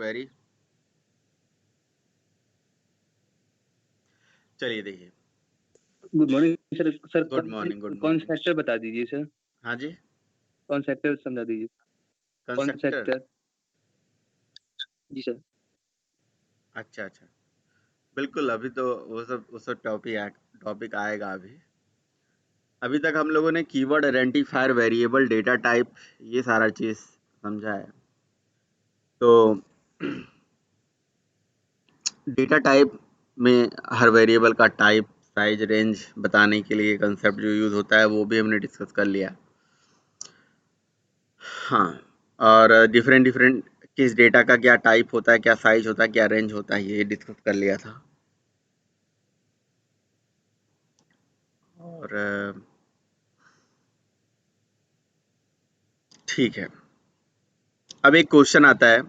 Query. चलिए देखिए, good morning sir. Sir good morning. कौन सेक्टर बता दीजिए सर। हाँ जी, कौन सेक्टर समझा दीजिए। कौन कंस्ट्रक्टर। सेक्टर। जी सर। अच्छा, बिल्कुल। अभी तो वो सब टॉपिक आएगा। अभी तक हम लोगों ने keyword, identifier, variable, data type, ये सारा चीज़ समझा है। तो डेटा टाइप में हर वेरिएबल का टाइप, साइज, रेंज बताने के लिए कंसेप्ट जो यूज़ होता है वो भी हमने डिस्कस कर लिया। हाँ, और डिफरेंट किस डेटा का क्या टाइप होता है, क्या साइज होता है, क्या रेंज होता है, ये डिस्कस कर लिया था। और ठीक है, अब एक क्वेश्चन आता है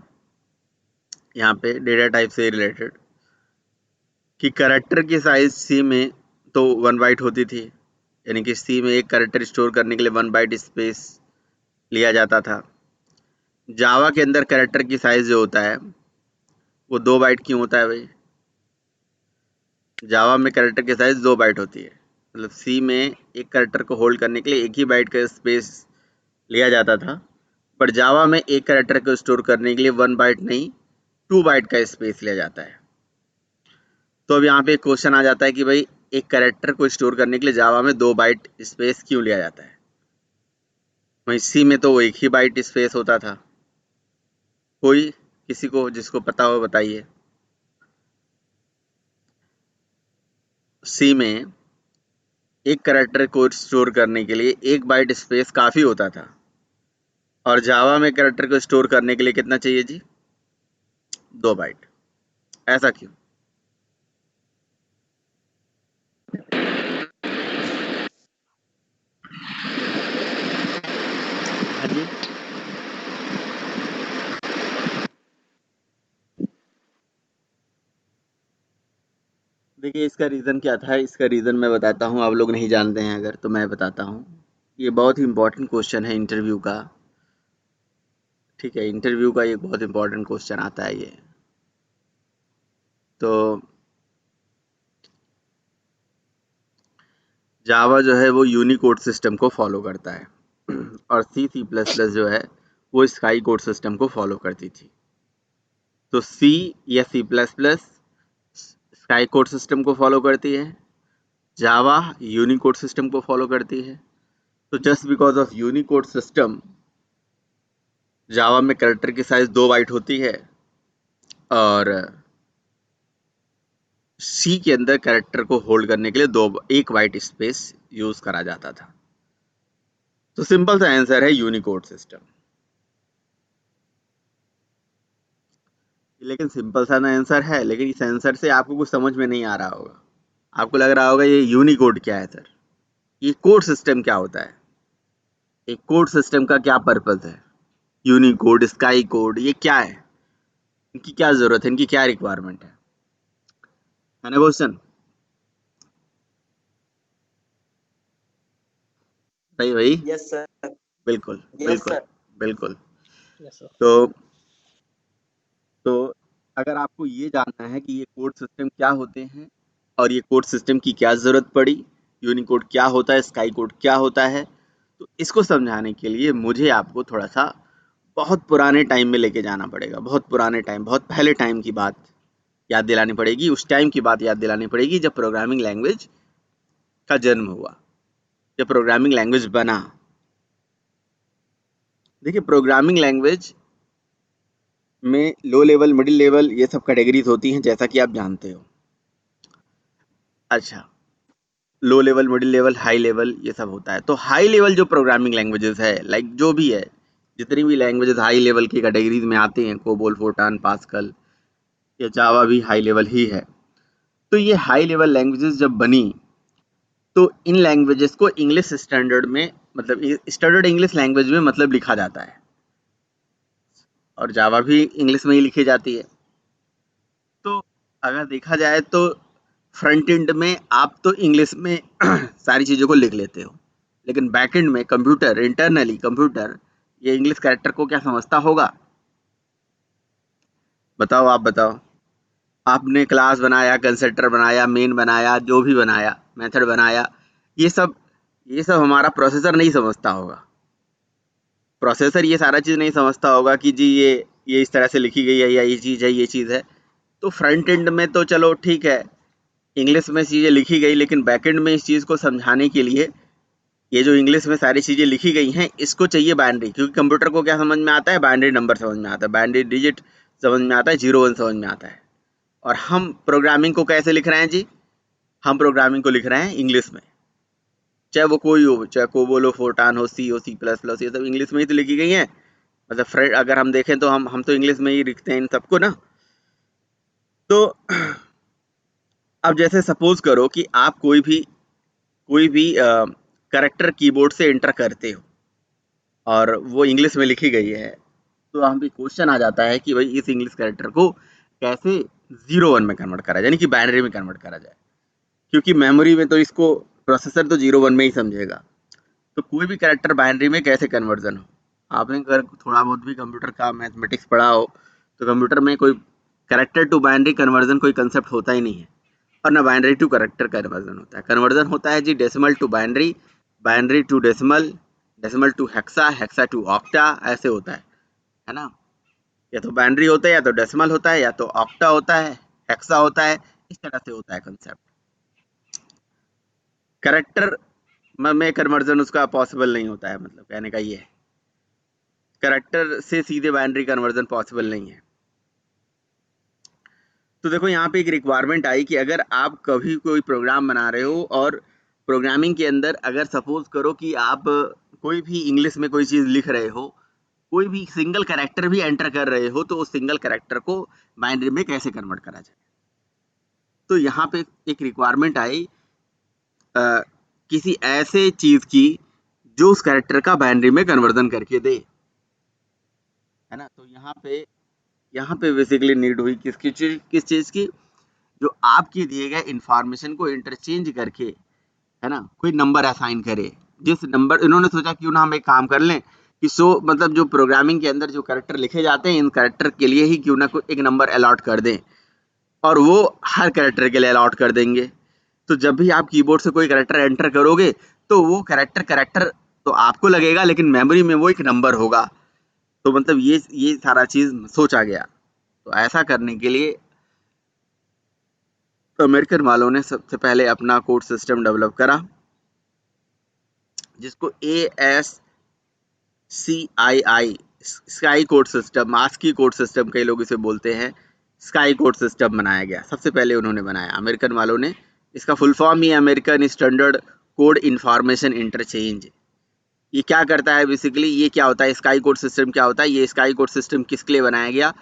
यहाँ पे डेटा टाइप से रिलेटेड कि कैरेक्टर की साइज सी में तो 1 बाइट होती थी, यानी कि सी में एक कैरेक्टर स्टोर करने के लिए 1 बाइट स्पेस लिया जाता था। जावा के अंदर कैरेक्टर की साइज जो होता है वो 2 बाइट क्यों होता है भाई? जावा में कैरेक्टर की साइज 2 बाइट होती है, मतलब सी में एक कैरेक्टर को होल्ड करने के लिए 1 ही बाइट का स्पेस लिया जाता था, पर जावा में एक कैरेक्टर को स्टोर करने के लिए 1 बाइट नहीं 2 बाइट का स्पेस लिया जाता है। तो अब यहाँ पे एक क्वेश्चन आ जाता है कि भाई एक कैरेक्टर को स्टोर करने के लिए जावा में 2 बाइट स्पेस क्यों लिया जाता है? वहीं सी में तो वो 1 ही बाइट स्पेस होता था। कोई किसी को जिसको पता हो बताइए। सी में एक कैरेक्टर को स्टोर करने के लिए 1 बाइट स्पेस काफ़ी होता था, और जावा में कैरेक्टर को स्टोर करने के लिए कितना चाहिए जी? 2 बाइट। ऐसा क्यों? हाँ जी, देखिए इसका रीज़न क्या था, इसका रीज़न मैं बताता हूँ। आप लोग नहीं जानते हैं अगर तो मैं बताता हूँ। ये बहुत ही इम्पोर्टेंट क्वेश्चन है इंटरव्यू का। ठीक है, इंटरव्यू का एक बहुत इम्पोर्टेंट क्वेश्चन आता है ये। तो जावा जो है वो यूनिकोड सिस्टम को फॉलो करता है और सी सी प्लस प्लस जो है वो स्काई कोड सिस्टम को फॉलो करती थी। तो सी या C plus plus ASCII code system को फॉलो करती है, जावा यूनिकोड सिस्टम को फॉलो करती है। तो just because of Unicode system Java में कैरेक्टर की साइज 2 बाइट होती है, और सी के अंदर कैरेक्टर को होल्ड करने के लिए 1 बाइट स्पेस यूज करा जाता था। तो सिंपल सा आंसर है यूनिकोड सिस्टम। लेकिन सिंपल सा आंसर है, लेकिन इस आंसर से आपको कुछ समझ में नहीं आ रहा होगा। आपको लग रहा होगा ये यूनिकोड क्या है सर, ये कोड सिस्टम क्या होता है, एक कोड सिस्टम का क्या पर्पस है, यूनिकोड, स्काई कोड, ये क्या है, इनकी क्या जरूरत है, इनकी क्या रिक्वायरमेंट है ना क्वेश्चन? सही भाई? Yes sir. बिल्कुल यस बिल्कुल सर। बिल्कुल। Yes sir. तो अगर आपको ये जानना है कि ये कोड सिस्टम क्या होते हैं और ये कोड सिस्टम की क्या ज़रूरत पड़ी, यूनिकोड क्या होता है, स्काई कोड क्या होता है, तो इसको समझाने के लिए मुझे आपको थोड़ा सा बहुत पुराने टाइम में लेके जाना पड़ेगा। बहुत पुराने टाइम, बहुत पहले टाइम की बात याद दिलानी पड़ेगी। उस टाइम की बात याद दिलानी पड़ेगी जब प्रोग्रामिंग लैंग्वेज का जन्म हुआ, जब प्रोग्रामिंग लैंग्वेज बना। देखिए प्रोग्रामिंग लैंग्वेज में लो लेवल, मिडिल लेवल, ये सब कैटेगरीज होती हैं जैसा कि आप जानते हो। अच्छा, low level, middle level, high level, ये सब होता है। तो हाई लेवल जो प्रोग्रामिंग लैंग्वेजेस है, लाइक जो भी है, जितनी भी लैंग्वेजेस हाई लेवल की कैटेगरीज में आती हैं, कोबोल, फोर्टान, पास्कल, या जावा भी हाई लेवल ही है। तो ये हाई लेवल लैंग्वेजेस जब बनी तो इन लैंग्वेजेस को इंग्लिश स्टैंडर्ड में, मतलब स्टैंडर्ड इंग्लिश लैंग्वेज में मतलब लिखा जाता है, और जावा भी इंग्लिश में ही लिखी जाती है। तो अगर देखा जाए तो फ्रंट एंड में आप तो इंग्लिश में सारी चीज़ों को लिख लेते हो, लेकिन बैक एंड में कंप्यूटर, इंटरनली कंप्यूटर ये इंग्लिश कैरेक्टर को क्या समझता होगा? बताओ, आप बताओ। आपने क्लास बनाया, कंस्ट्रक्टर बनाया, मेन बनाया, जो भी बनाया, मेथड बनाया, ये सब ये सब हमारा प्रोसेसर नहीं समझता होगा। प्रोसेसर ये सारा चीज़ नहीं समझता होगा कि जी ये इस तरह से लिखी गई है, या ये चीज़ है, ये चीज़ है। तो फ्रंट एंड में तो चलो ठीक है, इंग्लिश में चीज़ें लिखी गई, लेकिन बैक एंड में इस चीज़ को समझाने के लिए ये जो इंग्लिश में सारी चीज़ें लिखी गई हैं, इसको चाहिए बाइनरी, क्योंकि कंप्यूटर को क्या समझ में आता है? बाइनरी नंबर समझ में आता है, बाइनरी डिजिट समझ में आता है, 0 1 समझ में आता है। और हम प्रोग्रामिंग को कैसे लिख रहे हैं जी? हम प्रोग्रामिंग को लिख रहे हैं इंग्लिश में, चाहे वो कोई हो, चाहे कोबोल हो, फोर्टान हो, सी हो, सी प्लस प्लस, ये सब इंग्लिश में ही तो लिखी गई हैं। मतलब फ्रेंड, अगर हम देखें तो हम तो इंग्लिश में ही लिखते हैं इन सबको ना। तो अब जैसे सपोज करो कि आप कोई भी करेक्टर कीबोर्ड से एंटर करते हो और वो इंग्लिश में लिखी गई है, तो हम भी क्वेश्चन आ जाता है कि भाई इस इंग्लिश कैरेक्टर को कैसे 0 1 में कन्वर्ट करा जाए, यानी कि बाइनरी में कन्वर्ट करा जाए, क्योंकि मेमोरी में तो इसको प्रोसेसर तो 0 1 में ही समझेगा। तो कोई भी कैरेक्टर बाइनरी में कैसे कन्वर्जन हो? आपने अगर थोड़ा बहुत भी कंप्यूटर का मैथमेटिक्स पढ़ा हो, तो कंप्यूटर में कोई कैरेक्टर टू बाइनरी कन्वर्जन कोई कंसेप्ट होता ही नहीं है, और ना बाइनरी टू कैरेक्टर कन्वर्जन होता है। कन्वर्जन होता है जी decimal to binary, binary to decimal, decimal to hexa, hexa to octa, ऐसे होता है ना। या तो बाइनरी होता है, या तो डेसिमल होता है, या तो ऑक्टा होता है, हेक्सा होता है, इस तरह से होता है कंसेप्ट। कैरेक्टर में कन्वर्जन उसका पॉसिबल नहीं होता है, मतलब कहने का ये है, कैरेक्टर से सीधे बाइनरी कन्वर्जन पॉसिबल नहीं है। तो देखो यहाँ पे एक रिक्वायरमेंट आई कि अगर आप कभी कोई प्रोग्राम बना रहे हो, और प्रोग्रामिंग के अंदर अगर सपोज करो कि आप कोई भी इंग्लिश में कोई चीज़ लिख रहे हो, कोई भी सिंगल कैरेक्टर भी एंटर कर रहे हो, तो उस सिंगल कैरेक्टर को बाइनरी में कैसे कन्वर्ट करा जाए। तो यहाँ पे एक रिक्वायरमेंट आई किसी ऐसे चीज़ की जो उस कैरेक्टर का बाइनरी में कन्वर्जन करके दे, है ना। तो यहाँ पे बेसिकली नीड हुई किस चीज़ की? जो आपके दिए गए इंफॉर्मेशन को इंटरचेंज करके, है ना, कोई नंबर असाइन करे। जिस नंबर इन्होंने सोचा क्यों ना हम एक काम कर लें कि मतलब जो प्रोग्रामिंग के अंदर जो कैरेक्टर लिखे जाते हैं, इन कैरेक्टर के लिए ही क्यों ना कोई एक नंबर अलॉट कर दें, और वो हर कैरेक्टर के लिए अलॉट कर देंगे। तो जब भी आप कीबोर्ड से कोई कैरेक्टर एंटर करोगे, तो वो कैरेक्टर कैरेक्टर तो आपको लगेगा, लेकिन मेमोरी में वो एक नंबर होगा। तो मतलब ये सारा चीज़ सोचा गया। तो ऐसा करने के लिए अमेरिकन वालों ने सबसे पहले अपना कोड सिस्टम डेवलप करा, जिसको ASCII, ASCII code system, ASCII code system कई लोग इसे बोलते हैं, स्काई कोड सिस्टम बनाया गया। सबसे पहले उन्होंने बनाया अमेरिकन वालों ने। इसका फुल फॉर्म ही American standard code information interchange. ये क्या करता है बेसिकली? ये क्या होता है स्काई कोड सिस्टम, क्या होता है? ये स्काई कोड सिस्टम किसके लिए बनाया गया?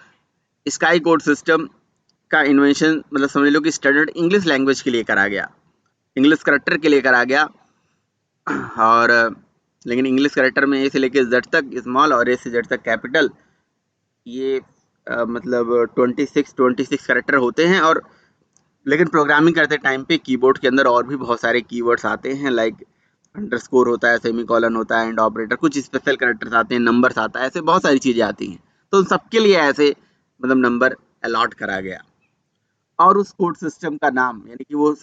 स्काई कोड सिस्टम का इन्वेंशन मतलब समझ लो कि स्टैंडर्ड इंग्लिश लैंग्वेज के लिए करा गया, इंग्लिश करेक्टर के लिए करा गया। और लेकिन इंग्लिश करेक्टर में ए से लेके जेड तक स्मॉल, और ए से जेड तक कैपिटल, ये मतलब 26 करेक्टर होते हैं। और लेकिन प्रोग्रामिंग करते टाइम पे कीबोर्ड के अंदर और भी बहुत सारे कीवर्ड्स आते हैं, लाइक अंडरस्कोर होता है, सेमीकोलन होता है, एंड ऑपरेटर, कुछ स्पेशल कैरेक्टर्स आते हैं, नंबर्स आता है, ऐसे बहुत सारी चीज़ें आती हैं। तो उन सबके लिए ऐसे मतलब नंबर अलॉट करा गया। और उस कोड सिस्टम का नाम, यानी कि वो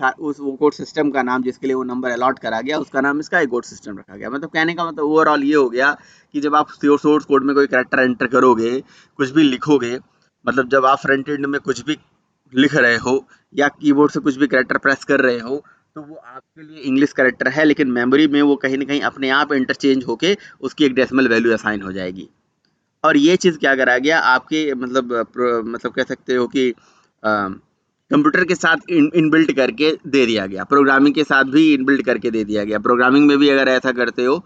कोड सिस्टम का नाम जिसके लिए वो नंबर अलॉट करा गया, उसका नाम स्काई कोड सिस्टम रखा गया। मतलब कहने का मतलब ओवरऑल ये हो गया कि जब आप सोर्स कोड में कोई कैरेक्टर एंटर करोगे, कुछ भी लिखोगे, मतलब जब आप फ्रंट एंड में कुछ भी लिख रहे हो या कीबोर्ड से कुछ भी कैरेक्टर प्रेस कर रहे हो, तो वो आपके लिए इंग्लिश कैरेक्टर है, लेकिन मेमोरी में वो कहीं ना कहीं अपने आप इंटरचेंज होके उसकी एक डेसिमल वैल्यू असाइन हो जाएगी। और ये चीज़ क्या करा गया आपके मतलब कह सकते हो कि कंप्यूटर के साथ इनबिल्ट करके दे दिया गया, प्रोग्रामिंग के साथ भी इनबिल्ट करके दे दिया गया। प्रोग्रामिंग में भी अगर ऐसा करते हो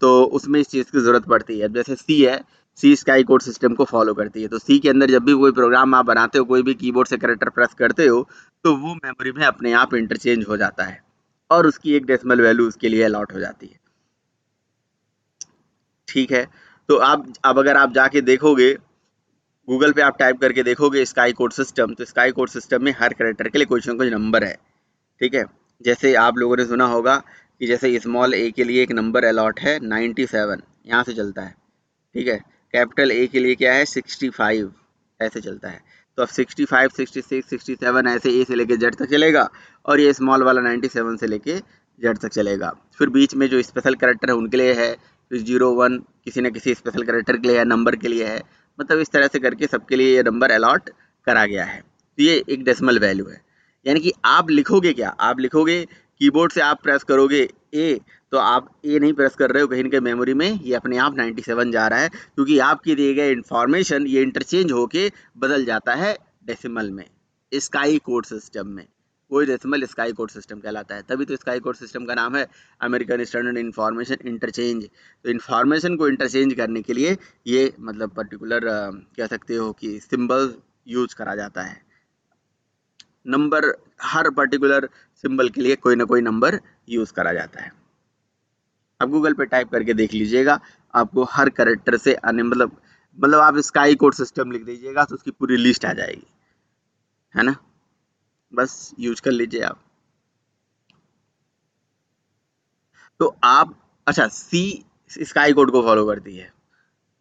तो उसमें इस चीज़ की ज़रूरत पड़ती है। जैसे सी है, सी स्काई कोड सिस्टम को फॉलो करती है। तो सी के अंदर जब भी कोई प्रोग्राम आप बनाते हो, कोई भी कीबोर्ड से कैरेक्टर प्रेस करते हो, तो वो मेमोरी में अपने आप इंटरचेंज हो जाता है, और उसकी एक डेसिमल वैल्यू उसके लिए अलॉट हो जाती है। ठीक है। तो आप अब अगर आप जाके देखोगे, गूगल पे आप टाइप करके देखोगे स्काई कोड सिस्टम, तो स्काई कोड सिस्टम में हर कैरेक्टर के लिए कुछ ना कुछ नंबर है। ठीक है। जैसे आप लोगों ने सुना होगा कि जैसे स्मॉल ए के लिए एक नंबर अलॉट है 97, यहाँ से चलता है। ठीक है। कैपिटल ए के लिए क्या है 65, ऐसे चलता है। तो अब 65, 66, 67 ऐसे ए से लेके जेड तक चलेगा, और ये स्मॉल वाला 97 से लेके जेड तक चलेगा। फिर बीच में जो स्पेशल कैरेक्टर है उनके लिए है, फिर 01 किसी न किसी स्पेशल कैरेक्टर के लिए है, नंबर के लिए है, मतलब इस तरह से करके सबके लिए ये नंबर अलॉट करा गया है। तो ये एक डेसिमल वैल्यू है। यानी कि आप लिखोगे क्या, आप लिखोगे कीबोर्ड से आप प्रेस करोगे ए, तो आप ए नहीं प्रेस कर रहे हो, कहीं ना कहीं मेमोरी में ये अपने आप 97 जा रहा है, क्योंकि आपके दिए गए इन्फॉर्मेशन ये इंटरचेंज होके बदल जाता है डेसिमल में, स्काई कोड सिस्टम में। कोई डेसिमल स्काई कोड सिस्टम कहलाता है, तभी तो स्काई कोड सिस्टम का नाम है अमेरिकन स्टैंडर्ड इंफॉर्मेशन इंटरचेंज। तो इंफॉर्मेशन को इंटरचेंज करने के लिए ये मतलब पर्टिकुलर कह सकते हो कि सिंबल यूज करा जाता है। नंबर, हर पर्टिकुलर सिंबल के लिए कोई ना कोई नंबर यूज करा जाता है। आप गूगल पे टाइप करके देख लीजिएगा, आपको हर कैरेक्टर से आने मतलब आप स्काई कोड सिस्टम लिख दीजिएगा तो उसकी पूरी लिस्ट आ जाएगी, है ना। बस यूज कर लीजिए आप। तो आप, अच्छा, सी स्काई कोड को फॉलो करती है।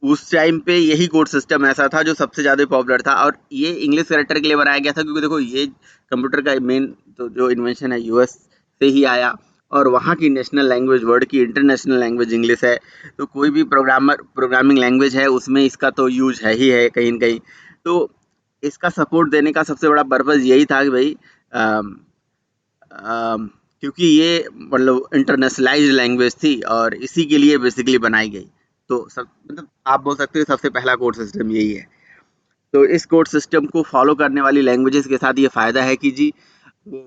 उस टाइम पे यही कोड सिस्टम ऐसा था जो सबसे ज़्यादा पॉपुलर था, और ये इंग्लिश कैरेक्टर के लिए बनाया गया था, क्योंकि देखो ये कंप्यूटर का मेन तो जो इन्वेंशन है यूएस से ही आया, और वहाँ की नेशनल लैंग्वेज, वर्ल्ड की इंटरनेशनल लैंग्वेज इंग्लिश है। तो कोई भी प्रोग्रामिंग लैंग्वेज है उसमें इसका तो यूज है ही है कहीं न कहीं। तो इसका सपोर्ट देने का सबसे बड़ा पर्पज़ यही था कि भाई क्योंकि ये मतलब इंटरनेशनलाइज्ड लैंग्वेज थी और इसी के लिए बेसिकली बनाई गई। तो सब मतलब आप बोल सकते हो सबसे पहला कोड सिस्टम यही है। तो इस कोड सिस्टम को फॉलो करने वाली लैंग्वेजेस के साथ ये फ़ायदा है कि जी वो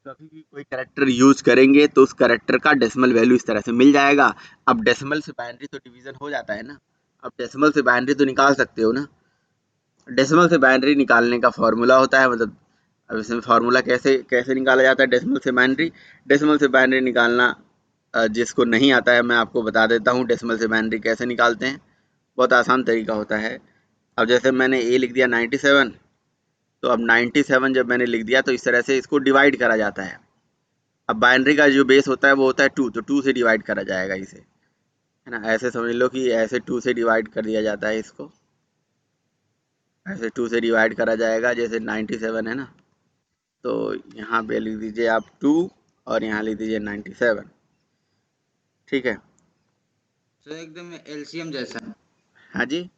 कभी भी कोई कैरेक्टर यूज करेंगे तो उस कैरेक्टर का डेसिमल वैल्यू इस तरह से मिल जाएगा। अब डेसिमल से बाइनरी तो डिवीजन हो जाता है ना, अब डेसिमल से बाइनरी तो निकाल सकते हो ना। डेसिमल से बाइनरी निकालने का फॉर्मूला होता है, मतलब अब इसमें फार्मूला कैसे कैसे निकाला जाता है डेसिमल से बाइनरी। डेसिमल से बाइनरी निकालना जिसको नहीं आता है मैं आपको बता देता हूँ डेसिमल से बाइनरी कैसे निकालते हैं। बहुत आसान तरीका होता है। अब जैसे मैंने ए लिख दिया 97, तो अब 97 जब मैंने लिख दिया तो इस तरह से इसको डिवाइड करा जाता है। अब बाइनरी का जो बेस होता है वो होता है 2, तो 2 से डिवाइड करा जाएगा इसे, है ना। ऐसे समझ लो कि ऐसे 2 से डिवाइड कर दिया जाता है इसको, ऐसे 2 से डिवाइड करा जाएगा, जैसे 97 है ना, तो यहाँ पे लिख दीजिए आप 2 और यहाँ लिख दीजिए 97, ठीक है। सर एकदम एलसीएम जैसा। हाँ जी,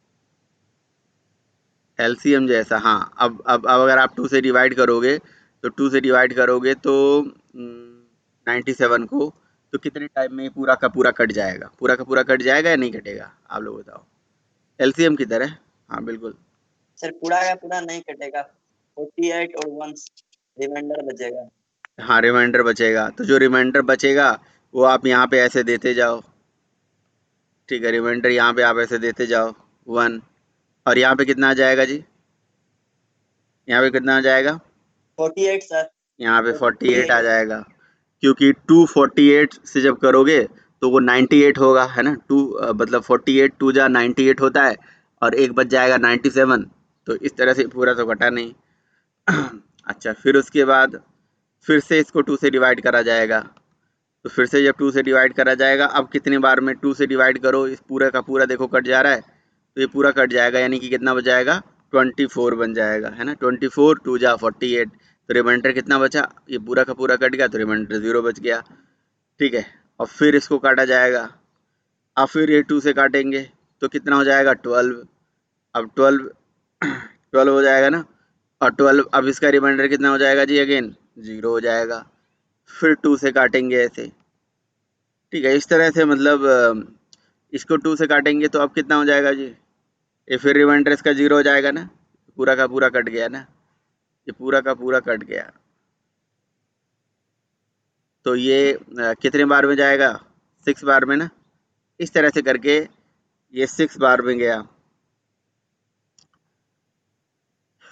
एलसीएम जैसा, हाँ। अब अगर आप 2 से डिवाइड करोगे, तो 2 से डिवाइड करोगे तो 97 को, तो कितने टाइम में पूरा का पूरा कट जाएगा, पूरा का पूरा कट जाएगा या नहीं कटेगा, आप लोग बताओ। एलसीएम की तरह, हाँ बिल्कुल। सर पूरा का पूरा नहीं कटेगा, 48 और 1 रिमाइंडर बचेगा। हाँ, रिमाइंडर बचेगा, तो जो रिमाइंडर बचेगा वो आप यहाँ पे ऐसे देते जाओ, ठीक है। रिमाइंडर यहाँ पे आप ऐसे देते जाओ 1, और यहाँ पे कितना आ जाएगा जी, यहाँ पे कितना आ जाएगा, 48 सर, यहाँ पे 48 आ जाएगा, क्योंकि 248 से जब करोगे तो वो 98 होगा, है ना। मतलब 48 2 जा 98 होता है, और एक बच जाएगा 97, तो इस तरह से पूरा तो कटा नहीं। अच्छा, फिर उसके बाद फिर से इसको 2 से डिवाइड करा जाएगा, तो फिर से जब 2 से डिवाइड करा जाएगा, अब कितने बार में 2 से डिवाइड करो, इस पूरा का पूरा देखो कट जा रहा है, तो ये पूरा कट जाएगा, यानी कि कितना बच जाएगा, 24 बन जाएगा, है ना। 24 2 जा 48, तो रिमाइंडर कितना बचा, ये पूरा का पूरा कट गया, तो रिमाइंडर 0 बच गया, ठीक है। और फिर इसको काटा जाएगा, अब फिर ये 2 से काटेंगे तो कितना हो जाएगा 12, अब 12 12 हो जाएगा ना, और 12 अब इसका रिमाइंडर कितना हो जाएगा जी, अगेन 0 हो जाएगा। फिर 2 से काटेंगे ऐसे, ठीक है। इस तरह से मतलब इसको 2 से काटेंगे तो अब कितना हो जाएगा जी, ये फिर रिमाइंडर इसका 0 हो जाएगा ना, पूरा का पूरा कट गया ना, ये पूरा का पूरा कट गया। तो ये कितने बार में जाएगा, 6 बार में ना, इस तरह से करके ये 6 बार में गया।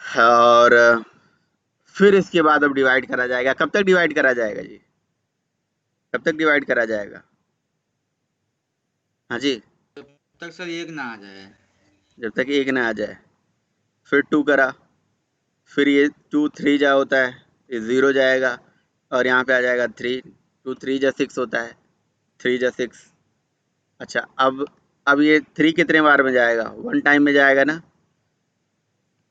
और फिर इसके बाद अब डिवाइड करा जाएगा, कब तक डिवाइड करा जाएगा जी, कब तक डिवाइड करा जाएगा, हाँ जी, जब तक सर एक ना आ जाए। जब तक एक ना आ जाए। फिर 2 करा, फिर ये 2 3 जा होता है, ये 0 जाएगा, और यहाँ पे आ जाएगा 3, 2 3 जा 6 होता है, 3 जा 6। अच्छा, अब ये 3 कितने बार में जाएगा, 1 टाइम में जाएगा ना,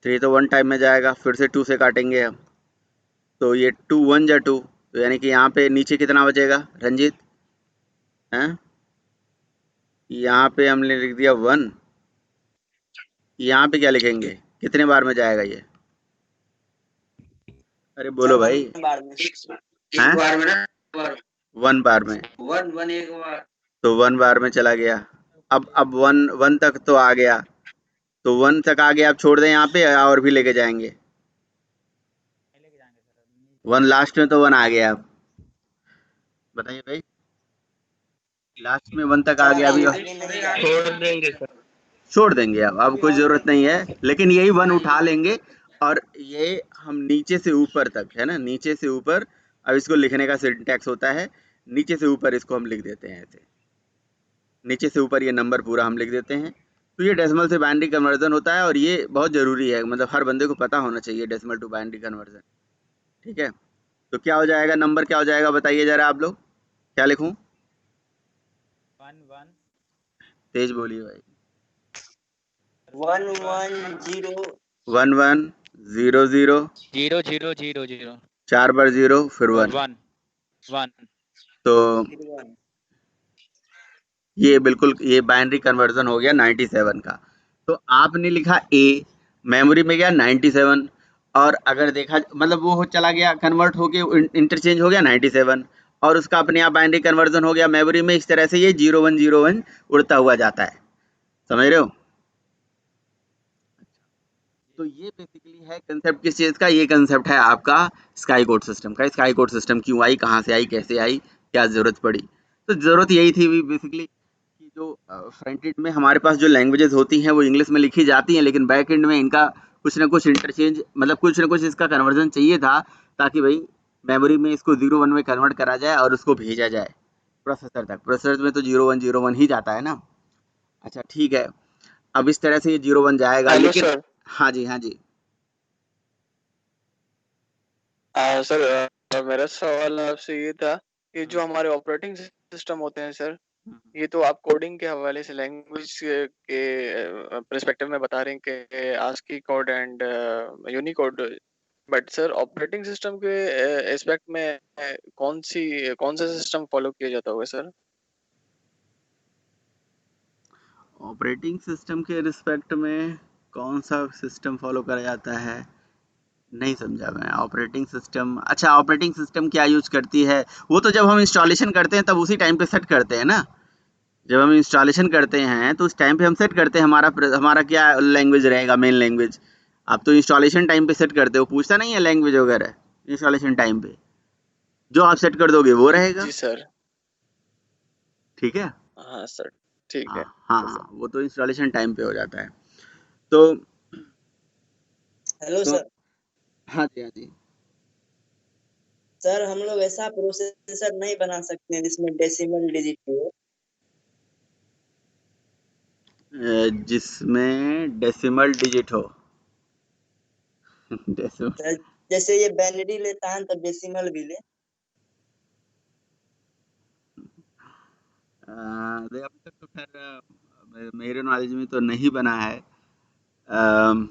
3 तो 1 टाइम में जाएगा, फिर से 2 से काटेंगे हम, तो ये 2 1 जा 2, तो यानी कि यहाँ पे नीचे कितना बचेगा रंजीत? हैं, यहाँ पे हमने लिख दिया 1, यहाँ पे क्या लिखेंगे, कितने बार में जाएगा ये? अरे बोलो सर भाई। 1 बार में। हैं? एक बार में ना, 1 बार में, 1 एक बार। तो 1 बार में चला गया। अब 1 तक तो आ गया, तो 1 तक आ गया, अब छोड़ दें यहाँ पे या और भी लेके जाएंगे? 1 लास्ट में तो 1 आ गया, अब बताइए भाई, लास्ट में 1 तक आ सर गया अभी, आगे नहीं जाएगा। छोड़ देंगे सर। छोड़ देंगे, अब कोई जरूरत नहीं है, लेकिन यही 1 उठा लेंगे और ये हम नीचे से ऊपर तक, है ना, नीचे से ऊपर, अब इसको लिखने का सिंटैक्स होता है, नीचे से ऊपर इसको हम लिख देते हैं ऐसे, नीचे से ऊपर ये नंबर पूरा हम लिख देते हैं। तो ये डेसिमल से बाइनरी कन्वर्जन होता है और ये बहुत ज़रूरी है, मतलब हर बंदे को पता होना चाहिए डेसिमल टू बाइनरी कन्वर्जन, ठीक है। तो क्या हो जाएगा, नंबर क्या हो जाएगा बताइए ज़रा आप लोग, क्या लिखूं? 1 1 तेज बोलिए भाई। 1 1 0 1 1 0 0 0 0 0 0 4 बार 0 फिर 1, 1 1 तो फिर 1। ये बिल्कुल ये बाइनरी कन्वर्जन हो गया 97 का। तो आपने लिखा ए, मेमोरी में गया 97, और अगर देखा मतलब वो चला गया कन्वर्ट होके इंटरचेंज हो गया 97, और उसका अपने आप बाइनरी कन्वर्जन हो गया मेमोरी में। इस तरह से ये 0101 उड़ता हुआ जाता है, समझ रहे हो? तो ये बेसिकली है कंसेप्ट किस चीज़ का, ये कंसेप्ट है आपका स्काई कोड सिस्टम का। स्काई कोड सिस्टम क्यों आई, कहाँ से आई, कैसे आई, क्या ज़रूरत पड़ी? तो ज़रूरत यही थी बेसिकली कि जो फ्रंट एंड में हमारे पास जो लैंग्वेजेस होती हैं वो इंग्लिश में लिखी जाती हैं, लेकिन बैक एंड में इनका कुछ ना कुछ इंटरचेंज, मतलब कुछ ना कुछ इसका कन्वर्जन चाहिए था, ताकि भाई मेमोरी में इसको 01 में कन्वर्ट करा जाए और उसको भेजा जाए प्रोसेसर तक। प्रोसेसर में तो 0101 ही जाता है ना। अच्छा ठीक है, अब इस तरह से ये 01 जाएगा, हेलो लेकिन सर। हाँ जी, हाँ जी। सर मेरा सवाल आपसे ये था कि जो हमारे ऑपरेटिंग सिस्टम होते हैं सर, ये तो आप कोडिंग के हवाले से लैंग्वेज के पर्सपेक्टिव में बता रहे हैं कि ASCII code and Unicode, but sir operating system के एस्पेक्ट में कौन सा सिस्टम फॉलो किया जाता होगा सर? ऑपरेटिंग सिस्टम के रिस्पेक्ट में कौन सा सिस्टम फॉलो करा जाता है, नहीं समझा मैं। ऑपरेटिंग सिस्टम, अच्छा ऑपरेटिंग सिस्टम क्या यूज करती है, वो तो जब हम इंस्टॉलेशन करते हैं तब उसी टाइम पे सेट करते हैं ना। जब हम इंस्टॉलेशन करते हैं तो उस टाइम पे हम सेट करते हैं हमारा क्या लैंग्वेज रहेगा, मेन लैंग्वेज। आप तो इंस्टॉलेशन टाइम पे सेट करते हो, पूछता नहीं है लैंग्वेज वगैरह इंस्टॉलेशन टाइम पे, जो आप सेट कर दोगे वो रहेगा, जी सर। ठीक है। हाँ सर, ठीक है। हाँ सर। हाँ, वो तो इंस्टॉलेशन टाइम पे हो जाता है। तो हेलो तो सर। हाँ जी, हाँ जी। सर हम लोग ऐसा प्रोसेसर नहीं बना सकते हैं जिसमें डेसिमल डिजिट हो। जिसमें डेसिमल डिजिट हो। डेसिमल, सर जैसे ये बाइनरी लेता है तो डेसिमल भी ले। अभी तक तो खैर मेरे नॉलेज में तो नहीं बना है। अम,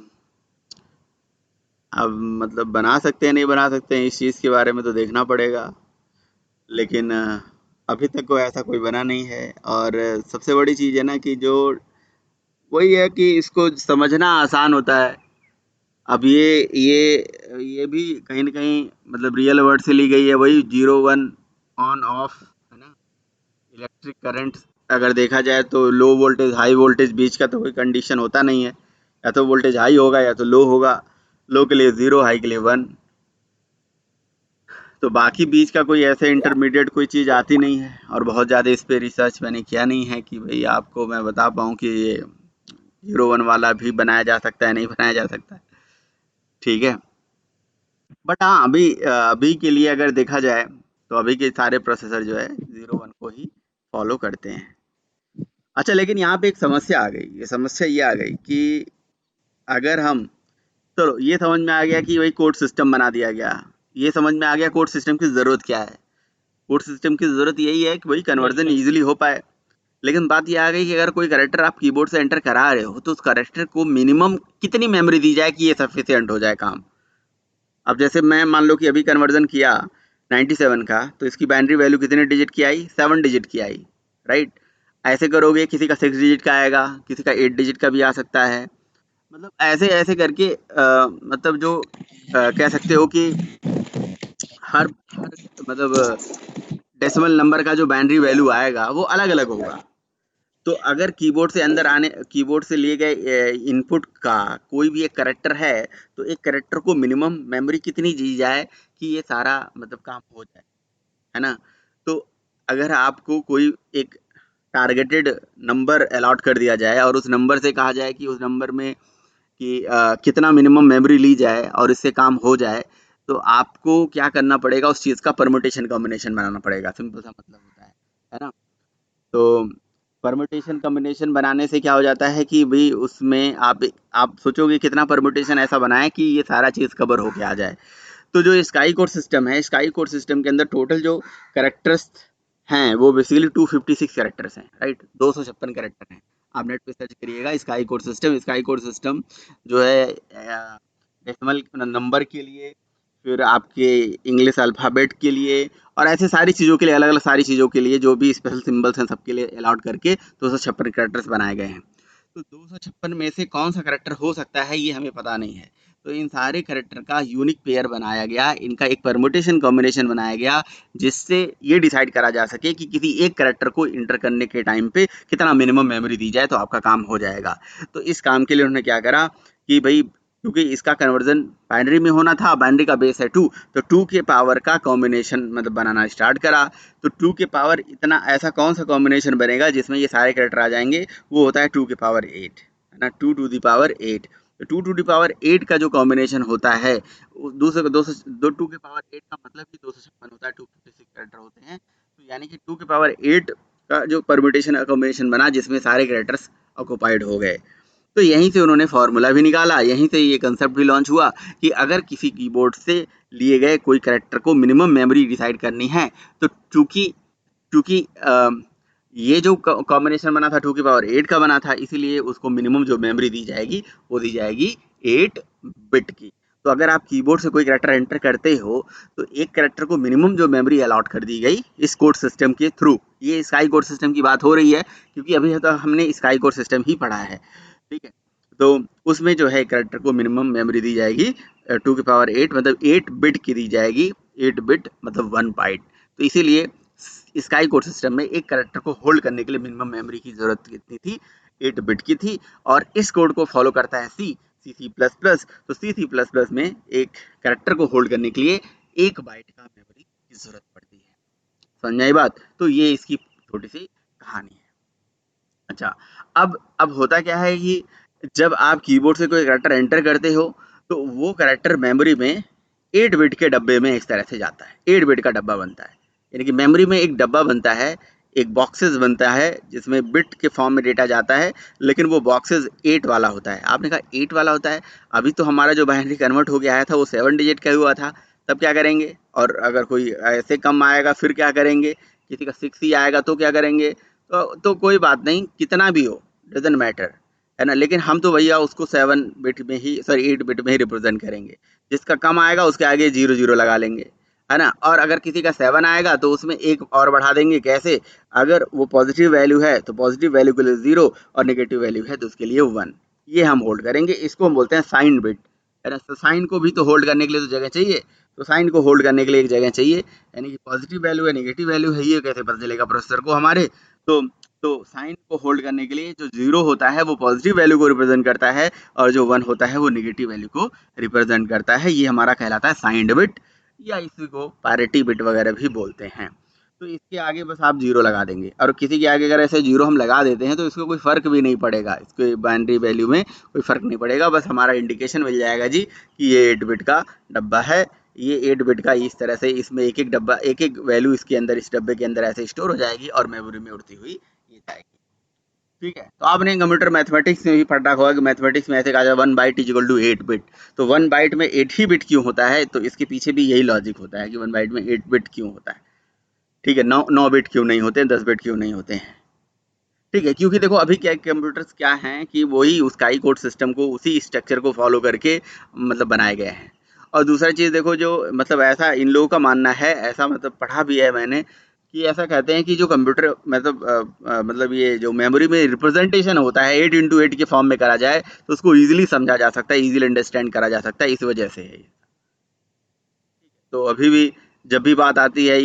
अब मतलब बना सकते हैं नहीं बना सकते हैं, इस चीज़ के बारे में तो देखना पड़ेगा, लेकिन अभी तक कोई ऐसा कोई बना नहीं है। और सबसे बड़ी चीज़ है ना कि जो वही है कि इसको समझना आसान होता है। अब ये भी कहीं न कहीं मतलब रियल वर्ड से ली गई है, वही 01 ऑन ऑफ, है ना। इलेक्ट्रिक करंट अगर देखा जाए तो लो वोल्टेज हाई वोल्टेज बीच का तो कोई कंडीशन होता नहीं है, या तो वोल्टेज हाई होगा या तो लो होगा, लो के लिए 0, हाई के लिए 1। तो बाकी बीच का कोई ऐसे इंटरमीडिएट कोई चीज़ आती नहीं है, और बहुत ज़्यादा इस पे रिसर्च मैंने किया नहीं है कि भाई आपको मैं बता पाऊँ कि ये 01 वाला भी बनाया जा सकता है नहीं बनाया जा सकता है, ठीक है। बट हाँ, अभी के लिए अगर देखा जाए तो अभी के सारे प्रोसेसर जो है 01 को ही फॉलो करते हैं। अच्छा, लेकिन यहाँ पे एक समस्या आ गई, ये समस्या ये आ गई कि अगर हम, चलो ये समझ में आ गया कि भाई कोड सिस्टम बना दिया गया, ये समझ में आ गया कोड सिस्टम की ज़रूरत क्या है। कोड सिस्टम की ज़रूरत यही है कि भाई कन्वर्जन ईजिली हो पाए, लेकिन बात ये आ गई कि अगर कोई कैरेक्टर आप कीबोर्ड से एंटर करा रहे हो तो उस कैरेक्टर को मिनिमम कितनी मेमोरी दी जाए कि ये सफिशिएंट हो जाए काम। अब जैसे मैं मान लो कि अभी कन्वर्जन किया 97 का, तो इसकी बाइनरी वैल्यू कितने डिजिट की आई, 7 डिजिट की आई, राइट। ऐसे करोगे किसी का 6 डिजिट का आएगा, किसी का 8 डिजिट का भी आ सकता है। मतलब ऐसे ऐसे करके मतलब जो कह सकते हो कि हर मतलब डेसिमल नंबर का जो बाइनरी वैल्यू आएगा वो अलग अलग होगा। तो अगर कीबोर्ड से लिए गए इनपुट का कोई भी एक कैरेक्टर है, तो एक कैरेक्टर को मिनिमम मेमोरी कितनी दी जाए कि ये सारा मतलब काम हो जाए, है ना। तो अगर आपको कोई एक टारगेटेड नंबर अलॉट कर दिया जाए और उस नंबर से कहा जाए कि उस नंबर में कि कितना मिनिमम मेमोरी ली जाए और इससे काम हो जाए, तो आपको क्या करना पड़ेगा, उस चीज़ का परमुटेशन कॉम्बिनेशन बनाना पड़ेगा। सिंपल सा मतलब होता है ना। तो परमुटेशन कॉम्बिनेशन बनाने से क्या हो जाता है कि भाई उसमें आप सोचोगे कितना परमुटेशन ऐसा बनाए कि ये सारा चीज़ कवर होके आ जाए। तो जो स्काई कोड सिस्टम है, स्काई कोड सिस्टम के अंदर टोटल जो कैरेक्टर्स हैं वो बेसिकली 256 कैरेक्टर्स हैं, राइट। 256 कैरेक्टर हैं। आप नेट पे सर्च करिएगा sky code system. Sky code system जो है डेसिमल नंबर के लिए, फिर आपके इंग्लिश अल्फ़ाबेट के लिए और ऐसे सारी चीज़ों के लिए, अलग अलग सारी चीज़ों के लिए जो भी स्पेशल सिंबल्स हैं सबके लिए अलॉट करके 256 कैरेक्टर्स बनाए गए हैं। तो 256 में से कौन सा कैरेक्टर हो सकता है ये हमें पता नहीं है। तो इन सारे कैरेक्टर का यूनिक पेयर बनाया गया, इनका एक परमुटेशन कॉम्बिनेशन बनाया गया, जिससे ये डिसाइड करा जा सके कि किसी एक कैरेक्टर को इंटर करने के टाइम पे कितना मिनिमम मेमोरी दी जाए तो आपका काम हो जाएगा। तो इस काम के लिए उन्होंने क्या करा कि भाई क्योंकि इसका कन्वर्जन बाइनरी में होना था, बाइनरी का बेस है 2, तो 2 के पावर का कॉम्बिनेशन मतलब बनाना स्टार्ट करा। तो 2 के पावर इतना ऐसा कौन सा कॉम्बिनेशन बनेगा जिसमें ये सारे कैरेक्टर आ जाएंगे, वो होता है 2 के पावर 8, है ना, 2 टू द पावर 8। तो 2 टू द पावर 8 का जो कॉम्बिनेशन होता है, दूसरे 2 के पावर 8 का मतलब कि 256 होता है, 256 कैरेक्टर होते हैं। तो यानी कि 2 के पावर 8 का जो परम्यूटेशन कॉम्बिनेशन बना जिसमें सारे कैरेक्टर्स ऑक्युपाइड हो गए। तो यहीं से उन्होंने फॉर्मूला भी निकाला, यहीं से ये कंसेप्ट भी लॉन्च हुआ कि अगर किसी कीबोर्ड से लिए गए कोई कैरेक्टर को मिनिमम मेमोरी डिसाइड करनी है, तो चूंकि ये जो कॉम्बिनेशन बना था 2 की पावर 8 का बना था, इसीलिए उसको मिनिमम जो मेमोरी दी जाएगी वो दी जाएगी 8 बिट की। तो अगर आप कीबोर्ड से कोई कैरेक्टर एंटर करते हो तो एक कैरेक्टर को मिनिमम जो मेमोरी अलॉट कर दी गई इस कोड सिस्टम के थ्रू। ये स्काई कोड सिस्टम की बात हो रही है क्योंकि अभी तक हमने स्काई कोड सिस्टम ही पढ़ा है, ठीक है। तो उसमें जो है कैरेक्टर को मिनिमम मेमोरी दी जाएगी 2 की पावर 8 मतलब 8 बिट की दी जाएगी, 8 बिट मतलब 1 बाइट। तो इसीलिए स्काई कोड सिस्टम में एक कैरेक्टर को होल्ड करने के लिए मिनिमम मेमोरी की जरूरत कितनी थी, 8 बिट की थी। और इस कोड को फॉलो करता है सी प्लस प्लस। तो सी प्लस प्लस में एक कैरेक्टर को होल्ड करने के लिए 1 बाइट का मेमोरी की जरूरत पड़ती है। समझ आई बात। तो ये इसकी छोटी सी कहानी है। अच्छा, अब होता क्या है कि जब आप कीबोर्ड से कोई कैरेक्टर एंटर करते हो तो वो कैरेक्टर मेमोरी में 8 बिट के डब्बे में इस तरह से जाता है, 8 बिट का डब्बा बनता है। यानी कि मेमोरी में एक डब्बा बनता है, एक बॉक्सेस बनता है जिसमें बिट के फॉर्म में डेटा जाता है, लेकिन वो बॉक्सेस 8 वाला होता है। आपने कहा 8 वाला होता है, अभी तो हमारा जो बाइनरी कन्वर्ट हो गया था वो 7 डिजिट का हुआ था, तब क्या करेंगे? और अगर कोई ऐसे कम आएगा फिर क्या करेंगे? किसी का 6 ही आएगा तो क्या करेंगे? तो कोई बात नहीं, कितना भी हो डजंट मैटर, है ना। लेकिन हम तो भैया उसको 7 बिट में ही 8 बिट में ही रिप्रेजेंट करेंगे। जिसका कम आएगा उसके आगे 0 लगा लेंगे, है ना। और अगर किसी का 7 आएगा तो उसमें एक और बढ़ा देंगे। कैसे? अगर वो पॉजिटिव वैल्यू है तो पॉजिटिव वैल्यू के लिए 0 और नेगेटिव वैल्यू है तो उसके लिए 1। ये हम होल्ड करेंगे, इसको हम बोलते हैं साइन बिट, है ना। तो साइन को भी तो होल्ड करने के लिए तो जगह चाहिए, तो साइन को होल्ड करने के लिए एक जगह चाहिए। यानी कि पॉजिटिव वैल्यू है नेगेटिव वैल्यू है, ये कैसे पता चलेगा प्रोसेसर को हमारे? तो साइन को होल्ड करने के लिए जो 0 होता है वो पॉजिटिव वैल्यू को रिप्रेजेंट करता है और जो 1 होता है वो नेगेटिव वैल्यू को रिप्रेजेंट करता है। ये हमारा कहलाता है साइंड बिट, या इसी को पैरिटी बिट वगैरह भी बोलते हैं। तो इसके आगे बस आप 0 लगा देंगे, और किसी के आगे अगर ऐसे 0 हम लगा देते हैं तो इसको कोई फ़र्क भी नहीं पड़ेगा, इसके बाइनरी वैल्यू में कोई फ़र्क नहीं पड़ेगा। बस हमारा इंडिकेशन मिल जाएगा जी कि ये 8 बिट का डब्बा है, ये 8 बिट का इस तरह से इसमें एक एक डब्बा, एक एक वैल्यू इसके अंदर, इस डब्बे के अंदर ऐसे स्टोर हो जाएगी और मेमोरी में उड़ती हुई ये जाएगी। ठीक है। तो आपने कंप्यूटर मैथमेटिक्स में भी पढ़ा होगा कि मैथमेटिक्स में ऐसे कहा जाए 1 byte is equal to 8 bit. तो 1 बाइट में 8 ही बिट क्यों होता है? तो इसके पीछे भी यही लॉजिक होता है कि 1 बाइट में 8 बिट क्यों होता है। ठीक है, 9 बिट क्यों नहीं होते हैं, 10 बिट क्यों नहीं होते हैं। ठीक है, क्योंकि देखो अभी क्या कंप्यूटर्स क्या हैं कि वही उस स्काई कोड सिस्टम को उसी स्ट्रक्चर को फॉलो करके मतलब बनाए गए हैं। और दूसरा चीज़ देखो जो मतलब ऐसा इन लोगों का मानना है, ऐसा मतलब पढ़ा भी है मैंने कि ऐसा कहते हैं कि जो कंप्यूटर मतलब ये जो मेमोरी में रिप्रेजेंटेशन होता है 8x8 के फॉर्म में करा जाए तो उसको ईजिली समझा जा सकता है, ईजिली अंडरस्टैंड करा जा सकता है, इस वजह से है ये। तो अभी भी जब भी बात आती है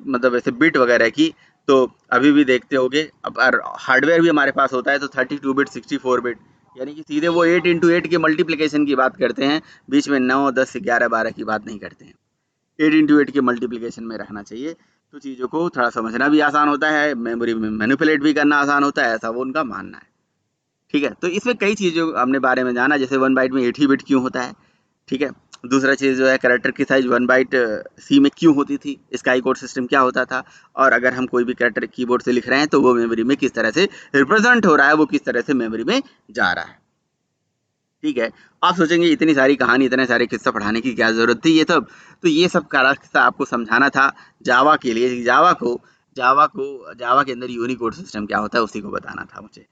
मतलब ऐसे बिट वगैरह की, तो अभी भी देखते होगे अब हार्डवेयर भी हमारे पास होता है तो 32 बिट 64 बिट, यानी कि सीधे वो 8x8 के मल्टीप्लिकेशन की बात करते हैं, बीच में 9 10 11 12 की बात नहीं करते हैं। 8x8 के मल्टीप्लिकेशन में रखना चाहिए तो चीज़ों को थोड़ा समझना भी आसान होता है, मेमोरी में मैनिपुलेट भी करना आसान होता है, ऐसा वो उनका मानना है। ठीक है, तो इसमें कई चीज़ों हमने बारे में जाना, जैसे 1 बाइट में 8 ही बिट क्यों होता है। ठीक है, दूसरा चीज़ जो है कैरेक्टर की साइज 1 बाइट सी में क्यों होती थी, स्काई कोड सिस्टम क्या होता था, और अगर हम कोई भी कैरेक्टर कीबोर्ड से लिख रहे हैं तो वो मेमोरी में किस तरह से रिप्रेजेंट हो रहा है, वो किस तरह से मेमोरी में जा रहा है। ठीक है, आप सोचेंगे इतनी सारी कहानी इतने सारे किस्सा पढ़ाने की क्या ज़रूरत थी, ये सब तो ये सब का किस्सा आपको समझाना था जावा के लिए, जावा के अंदर यूनिकोड सिस्टम क्या होता है उसी को बताना था मुझे।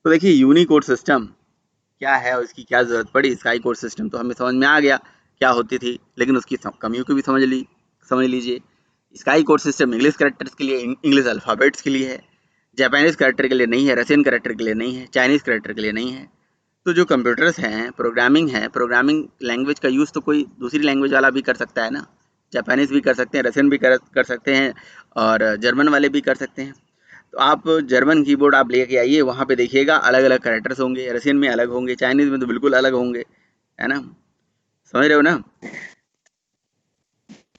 तो देखिए यूनिकोड सिस्टम क्या है और इसकी क्या ज़रूरत पड़ी। स्काई कोड सिस्टम तो हमें समझ में आ गया क्या होती थी, लेकिन उसकी कमियों को भी समझ लीजिए। Sky code system English characters के लिए, इंग्लिश अल्फ़ाबेट्स के लिए है, जापानीज़ कैरेक्टर के लिए नहीं है, रशियन कैरेक्टर के लिए नहीं है, चाइनीज़ कैरेक्टर के लिए नहीं है। तो जो कंप्यूटर्स हैं, प्रोग्रामिंग लैंग्वेज का यूज़ तो कोई दूसरी लैंग्वेज वाला भी कर सकता है ना, जापानीज़ भी कर सकते हैं, रशियन भी कर सकते हैं और जर्मन वाले भी कर सकते हैं। तो आप जर्मन कीबोर्ड आप लेके आइए, वहाँ पे देखिएगा अलग अलग कैरेक्टर्स होंगे, रशियन में अलग होंगे, चाइनीज़ में तो बिल्कुल अलग होंगे, है ना, समझ रहे हो ना।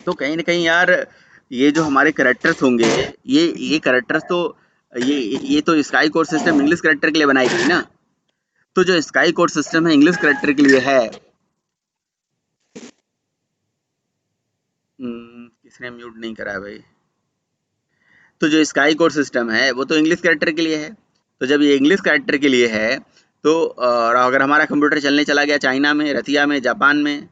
तो कहीं ना कहीं यार ये जो हमारे कैरेक्टर्स होंगे, ये कैरेक्टर्स तो ये तो sky code system English character के लिए बनाई गई ना। तो जो स्काई कोड सिस्टम है इंग्लिश कैरेक्टर के लिए है, किसने म्यूट नहीं करा है भाई। तो जो स्काई कोड सिस्टम है वो तो इंग्लिश कैरेक्टर के लिए है। तो जब ये इंग्लिश कैरेक्टर के लिए है तो और अगर हमारा कंप्यूटर चलने चला गया चाइना में, रसिया में, जापान में,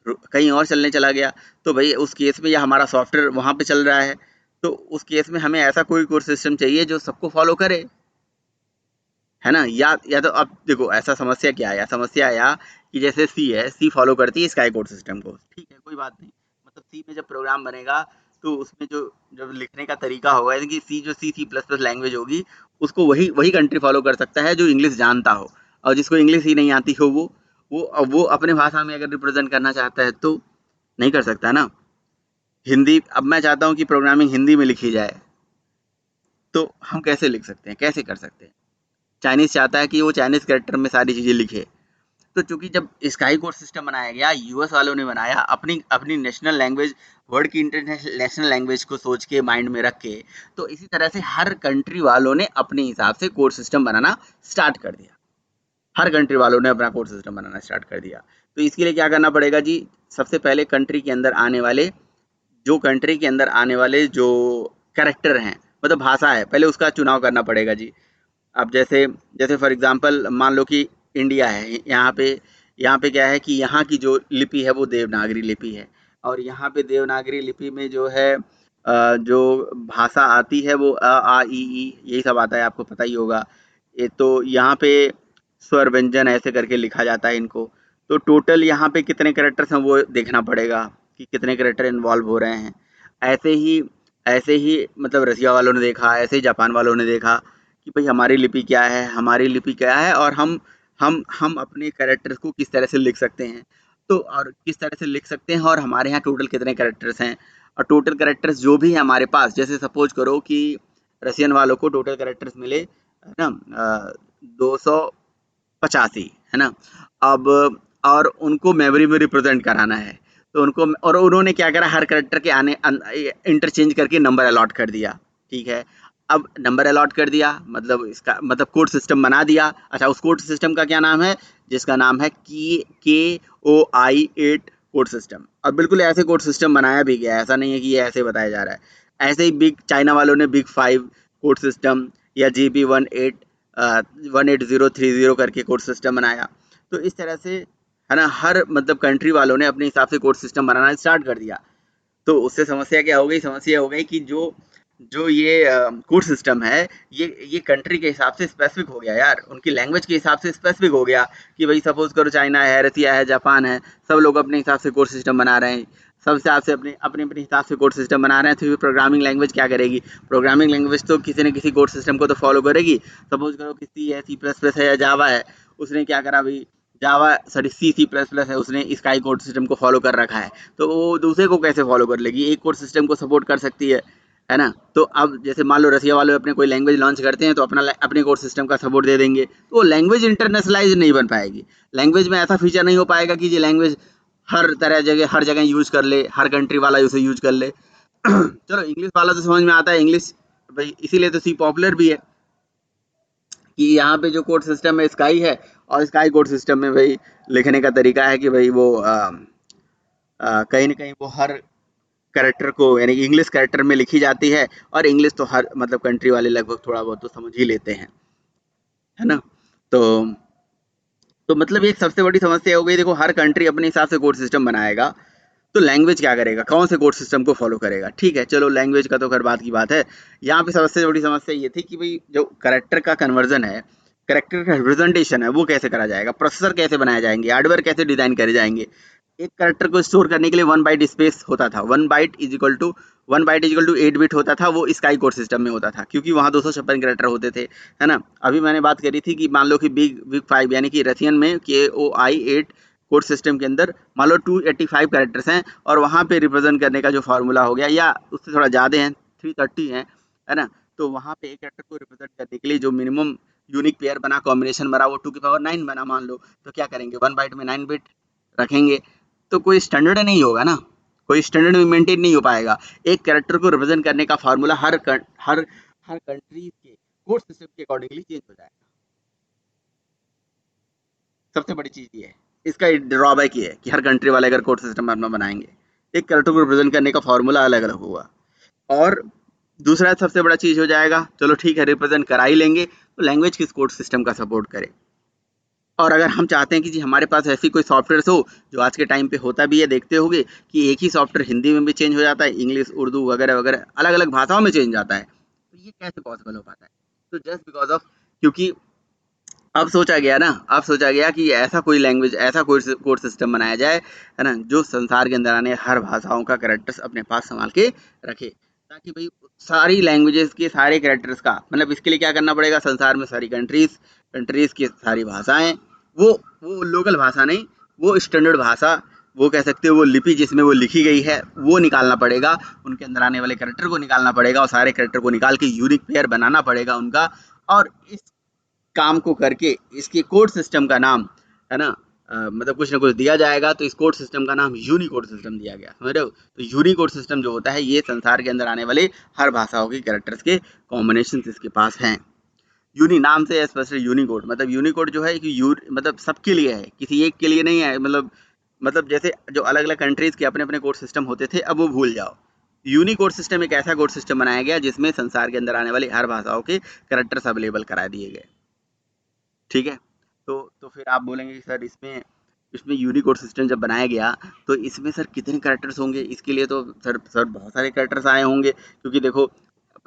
कहीं और चलने चला गया, तो भाई उस केस में या हमारा सॉफ्टवेयर वहाँ पे चल रहा है, तो उस केस में हमें ऐसा कोई कोड सिस्टम चाहिए जो सबको फॉलो करे, है ना। या तो अब देखो ऐसा समस्या क्या है, समस्या आया कि जैसे सी है, सी फॉलो करती है स्काई कोड सिस्टम को, ठीक है कोई बात नहीं, मतलब सी में जब प्रोग्राम बनेगा तो उसमें जो जब लिखने का तरीका होगा, यानी कि सी जो सी प्लस प्लस लैंग्वेज होगी उसको वही कंट्री फॉलो कर सकता है जो इंग्लिश जानता हो, और जिसको इंग्लिश ही नहीं आती हो वो अपने भाषा में अगर रिप्रेजेंट करना चाहता है तो नहीं कर सकता ना। हिंदी, अब मैं चाहता हूँ कि प्रोग्रामिंग हिंदी में लिखी जाए, तो हम कैसे लिख सकते हैं, कैसे कर सकते हैं। चाइनीज़ चाहता है कि वो चाइनीज़ कैरेक्टर में सारी चीज़ें लिखे, तो चूंकि जब स्काई कोड सिस्टम बनाया गया, यूएस वालों ने बनाया अपनी अपनी नेशनल लैंग्वेज, वर्ल्ड की इंटरनेशनल नेशनल लैंग्वेज को सोच के माइंड में रख के, तो इसी तरह से हर कंट्री वालों ने अपने हिसाब से कोड सिस्टम बनाना स्टार्ट कर दिया। हर कंट्री वालों ने अपना कोड सिस्टम बनाना स्टार्ट कर दिया। तो इसके लिए क्या करना पड़ेगा जी, सबसे पहले कंट्री के अंदर आने वाले जो कैरेक्टर हैं, मतलब भाषा है, पहले उसका चुनाव करना पड़ेगा जी। अब जैसे जैसे फॉर एग्जांपल मान लो कि इंडिया है, यहाँ पे क्या है कि यहाँ की जो लिपि है वो देवनागरी लिपि है, और यहाँ पे देवनागरी लिपि में जो है जो भाषा आती है वो अ आ इ ई यही सब आता है, आपको पता ही होगा। ये तो यहाँ पे स्वर व्यंजन ऐसे करके लिखा जाता है इनको। तो टोटल यहाँ पे कितने कैरेक्टर्स हैं वो देखना पड़ेगा कि कितने कैरेक्टर इन्वॉल्व हो रहे हैं। ऐसे ही मतलब रसिया वालों ने देखा, ऐसे ही जापान वालों ने देखा कि भाई हमारी लिपि क्या है और हम अपने कैरेक्टर्स को किस तरह से लिख सकते हैं, तो और किस तरह से लिख सकते हैं, और हमारे यहाँ टोटल कितने कैरेक्टर्स हैं, और टोटल कैरेक्टर्स जो भी है हमारे पास, जैसे सपोज करो कि रसियन वालों को टोटल कैरेक्टर्स मिले, है ना, 285, है ना। अब और उनको मेमोरी में रिप्रेजेंट कराना है, तो उनको, और उन्होंने क्या करा, हर कैरेक्टर के आने इंटरचेंज करके नंबर अलॉट कर दिया। ठीक है, अब नंबर अलॉट कर दिया मतलब इसका मतलब कोड सिस्टम बना दिया। अच्छा, उस कोड सिस्टम का क्या नाम है, जिसका नाम है KOI8 कोड सिस्टम। और बिल्कुल ऐसे कोड सिस्टम बनाया भी गया है, ऐसा नहीं है कि ये ऐसे बताया जा रहा है। ऐसे ही बिग चाइना वालों ने बिग 5 कोड सिस्टम या GB 18030 करके कोड सिस्टम बनाया। तो इस तरह से, है ना, हर मतलब कंट्री वालों ने अपने हिसाब से कोड सिस्टम बनाना स्टार्ट कर दिया। तो उससे समस्या क्या हो गई, समस्या हो गई कि जो जो ये कोड सिस्टम है ये कंट्री के हिसाब से स्पेसिफिक हो गया यार, उनकी लैंग्वेज के हिसाब से स्पेसिफिक हो गया कि भाई सपोज करो चाइना है, रसिया है, जापान है, सब लोग अपने हिसाब से कोड सिस्टम बना रहे हैं, सब हिसाब से अपने अपने अपने हिसाब से कोड सिस्टम बना रहे हैं। तो प्रोग्रामिंग लैंग्वेज क्या करेगी? प्रोग्रामिंग लैंग्वेज तो किसी न किसी कोड सिस्टम को तो फॉलो करेगी। सपोज करो कि सी है, सी प्लस प्लस है या जावा है, उसने क्या करा भाई, Java sorry C C plus plus है, उसने स्काई कोड सिस्टम को फॉलो कर रखा है, तो वो दूसरे को कैसे फॉलो कर लेगी? एक कोड सिस्टम को सपोर्ट कर सकती है ना? तो अब जैसे मान लो रसिया वाले अपने कोई लैंग्वेज लॉन्च करते हैं तो अपने कोड सिस्टम का सपोर्ट दे देंगे, तो वो लैंग्वेज इंटरनेशनलाइज नहीं बन पाएगी। लैंग्वेज में ऐसा फीचर नहीं हो पाएगा कि ये लैंग्वेज हर जगह यूज कर ले, हर कंट्री वाला उसे यूज कर ले। चलो इंग्लिश वाला तो समझ में आता है, इंग्लिश भाई इसीलिए तो सी पॉपुलर भी है कि यहाँ पे जो कोड सिस्टम है स्काई है, और स्काई कोड सिस्टम में भाई लिखने का तरीका है कि भाई वो कहीं ना कहीं वो हर कैरेक्टर को यानी इंग्लिश कैरेक्टर में लिखी जाती है, और इंग्लिश तो हर मतलब कंट्री वाले लगभग थोड़ा बहुत तो समझ ही लेते हैं, है ना? तो मतलब ये सबसे बड़ी समस्या हो गई। देखो हर कंट्री अपने हिसाब से कोड सिस्टम बनाएगा, तो लैंग्वेज क्या करेगा? कौन से कोड सिस्टम को फॉलो करेगा? ठीक है, चलो लैंग्वेज का तो खैर बात की बात है। यहाँ पे सबसे बड़ी समस्या ये थी कि भाई जो कैरेक्टर का कन्वर्जन है, कैरेक्टर का रिप्रेजेंटेशन है, वो कैसे करा जाएगा? प्रोसेसर कैसे बनाए जाएंगे? हार्डवेयर कैसे डिजाइन करे जाएंगे? एक कैरेक्टर को स्टोर करने के लिए 1 बाइट स्पेस होता था, 1 byte is equal to 8 bit होता था, वो स्काई कोड सिस्टम में होता था, क्योंकि वहाँ 256 कैरेक्टर होते थे, है ना? अभी मैंने बात करी थी कि मान लो कि बिग बिग 5 यानी कि रसियन में KOI 8 कोड सिस्टम के अंदर मान लो 285 कैरेक्टर्स हैं, और वहाँ पे रिप्रेजेंट करने का जो फार्मूला हो गया, या उससे थोड़ा ज़्यादा हैं, 330 हैं, है ना? तो वहाँ पे एक कैरेक्टर को रिप्रेजेंट करने के लिए जो मिनिमम यूनिक पेयर बना, कॉम्बिनेशन बना, वो 2 की पावर 9 बना मान लो, तो क्या करेंगे? 1 बाइट में 9 बिट रखेंगे, तो कोई स्टैंडर्ड नहीं होगा ना, कोई स्टैंडर्ड में मेंटेन नहीं हो पाएगा। एक कैरेक्टर को रिप्रेजेंट करने का फार्मूला हर कंट्री के कोड सिस्टम के अकॉर्डिंगली चेंज हो जाएगा। सबसे बड़ी चीज ये है, इसका ड्रॉबैक ये है कि हर कंट्री वाले अगर कोड सिस्टम अपना बनाएंगे, एक कैरेक्टर को रिप्रेजेंट करने का फार्मूला अलग अलग होगा। और दूसरा सबसे बड़ा चीज हो जाएगा, चलो ठीक है रिप्रेजेंट करा ही लेंगे, तो लैंग्वेज किस कोड सिस्टम का सपोर्ट करे? और अगर हम चाहते हैं कि जी हमारे पास ऐसी कोई सॉफ्टवेयर हो, जो आज के टाइम पे होता भी है, देखते होंगे कि एक ही सॉफ्टवेयर हिंदी में भी चेंज हो जाता है, इंग्लिश, उर्दू वगैरह वगैरह अलग अलग भाषाओं में चेंज जाता है, तो ये कैसे पॉसिबल हो पाता है? तो जस्ट बिकॉज ऑफ, क्योंकि अब सोचा गया कि ऐसा कोई लैंग्वेज, ऐसा कोई कोड सिस्टम बनाया जाए, है ना, जो संसार के अंदर आने हर भाषाओं का कैरेक्टर्स अपने पास संभाल के रखे, ताकि भाई सारी लैंग्वेजेस के सारे कैरेक्टर्स का मतलब, इसके लिए क्या करना पड़ेगा? संसार में सारी कंट्रीज की सारी भाषाएं, वो लोकल भाषा नहीं, वो स्टैंडर्ड भाषा, वो कह सकते हो वो लिपि जिसमें वो लिखी गई है, वो निकालना पड़ेगा, उनके अंदर आने वाले कैरेक्टर को निकालना पड़ेगा, और सारे कैरेक्टर को निकाल के यूनिक पेयर बनाना पड़ेगा उनका। और इस काम को करके इसके कोड सिस्टम का नाम, है ना, मतलब कुछ ना कुछ दिया जाएगा, तो इस कोड सिस्टम का नाम यूनिकोड सिस्टम दिया गया, समझ रहे हो? तो यूनिकोड सिस्टम जो होता है, ये संसार के अंदर आने वाले हर भाषाओं के कैरेक्टर्स के कॉम्बिनेशन इसके पास हैं। यूनी नाम से स्पेशल यूनिकोड, मतलब यूनिकोड जो है कि मतलब सबके लिए है, किसी एक के लिए नहीं है। मतलब जैसे जो अलग अलग कंट्रीज के अपने अपने कोड सिस्टम होते थे, अब वो भूल जाओ। यूनिकोड सिस्टम एक ऐसा कोड सिस्टम बनाया गया जिसमें संसार के अंदर आने वाली हर भाषाओं के कैरेक्टर्स अवेलेबल करा दिए गए। ठीक है, तो फिर आप बोलेंगे कि सर इसमें यूनिकोड सिस्टम जब बनाया गया, तो इसमें सर कितने कैरेक्टर्स होंगे? इसके लिए तो सर बहुत सारे कैरेक्टर्स आए होंगे, क्योंकि देखो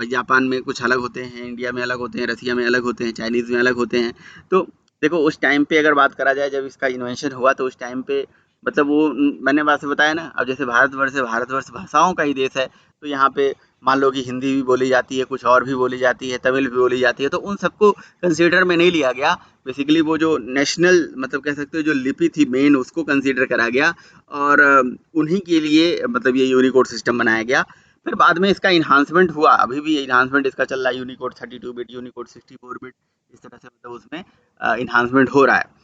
जापान में कुछ अलग होते हैं, इंडिया में अलग होते हैं, रसिया में अलग होते हैं, चाइनीज़ में अलग होते हैं। तो देखो उस टाइम पे अगर बात करा जाए, जब इसका इन्वेंशन हुआ, तो उस टाइम पे मतलब वो मैंने बात से बताया ना, अब जैसे भारतवर्ष भाषाओं का ही देश है, तो यहाँ पे मान लो कि हिंदी भी बोली जाती है, कुछ और भी बोली जाती है, तमिल भी बोली जाती है, तो उन सबको कंसीडर में नहीं लिया गया। बेसिकली वो जो नेशनल मतलब कह सकते हो जो लिपि थी मेन, उसको कंसीडर करा गया, और उन्हीं के लिए मतलब ये यूनिकोड सिस्टम बनाया गया। फिर बाद में इसका इन्हांसमेंट हुआ, अभी भी इन्हांसमेंट इसका चल रहा है, यूनिकोड 32 बिट, यूनिकोड 64 बिट, इस तरह से मतलब उसमें इन्हांसमेंट हो रहा है।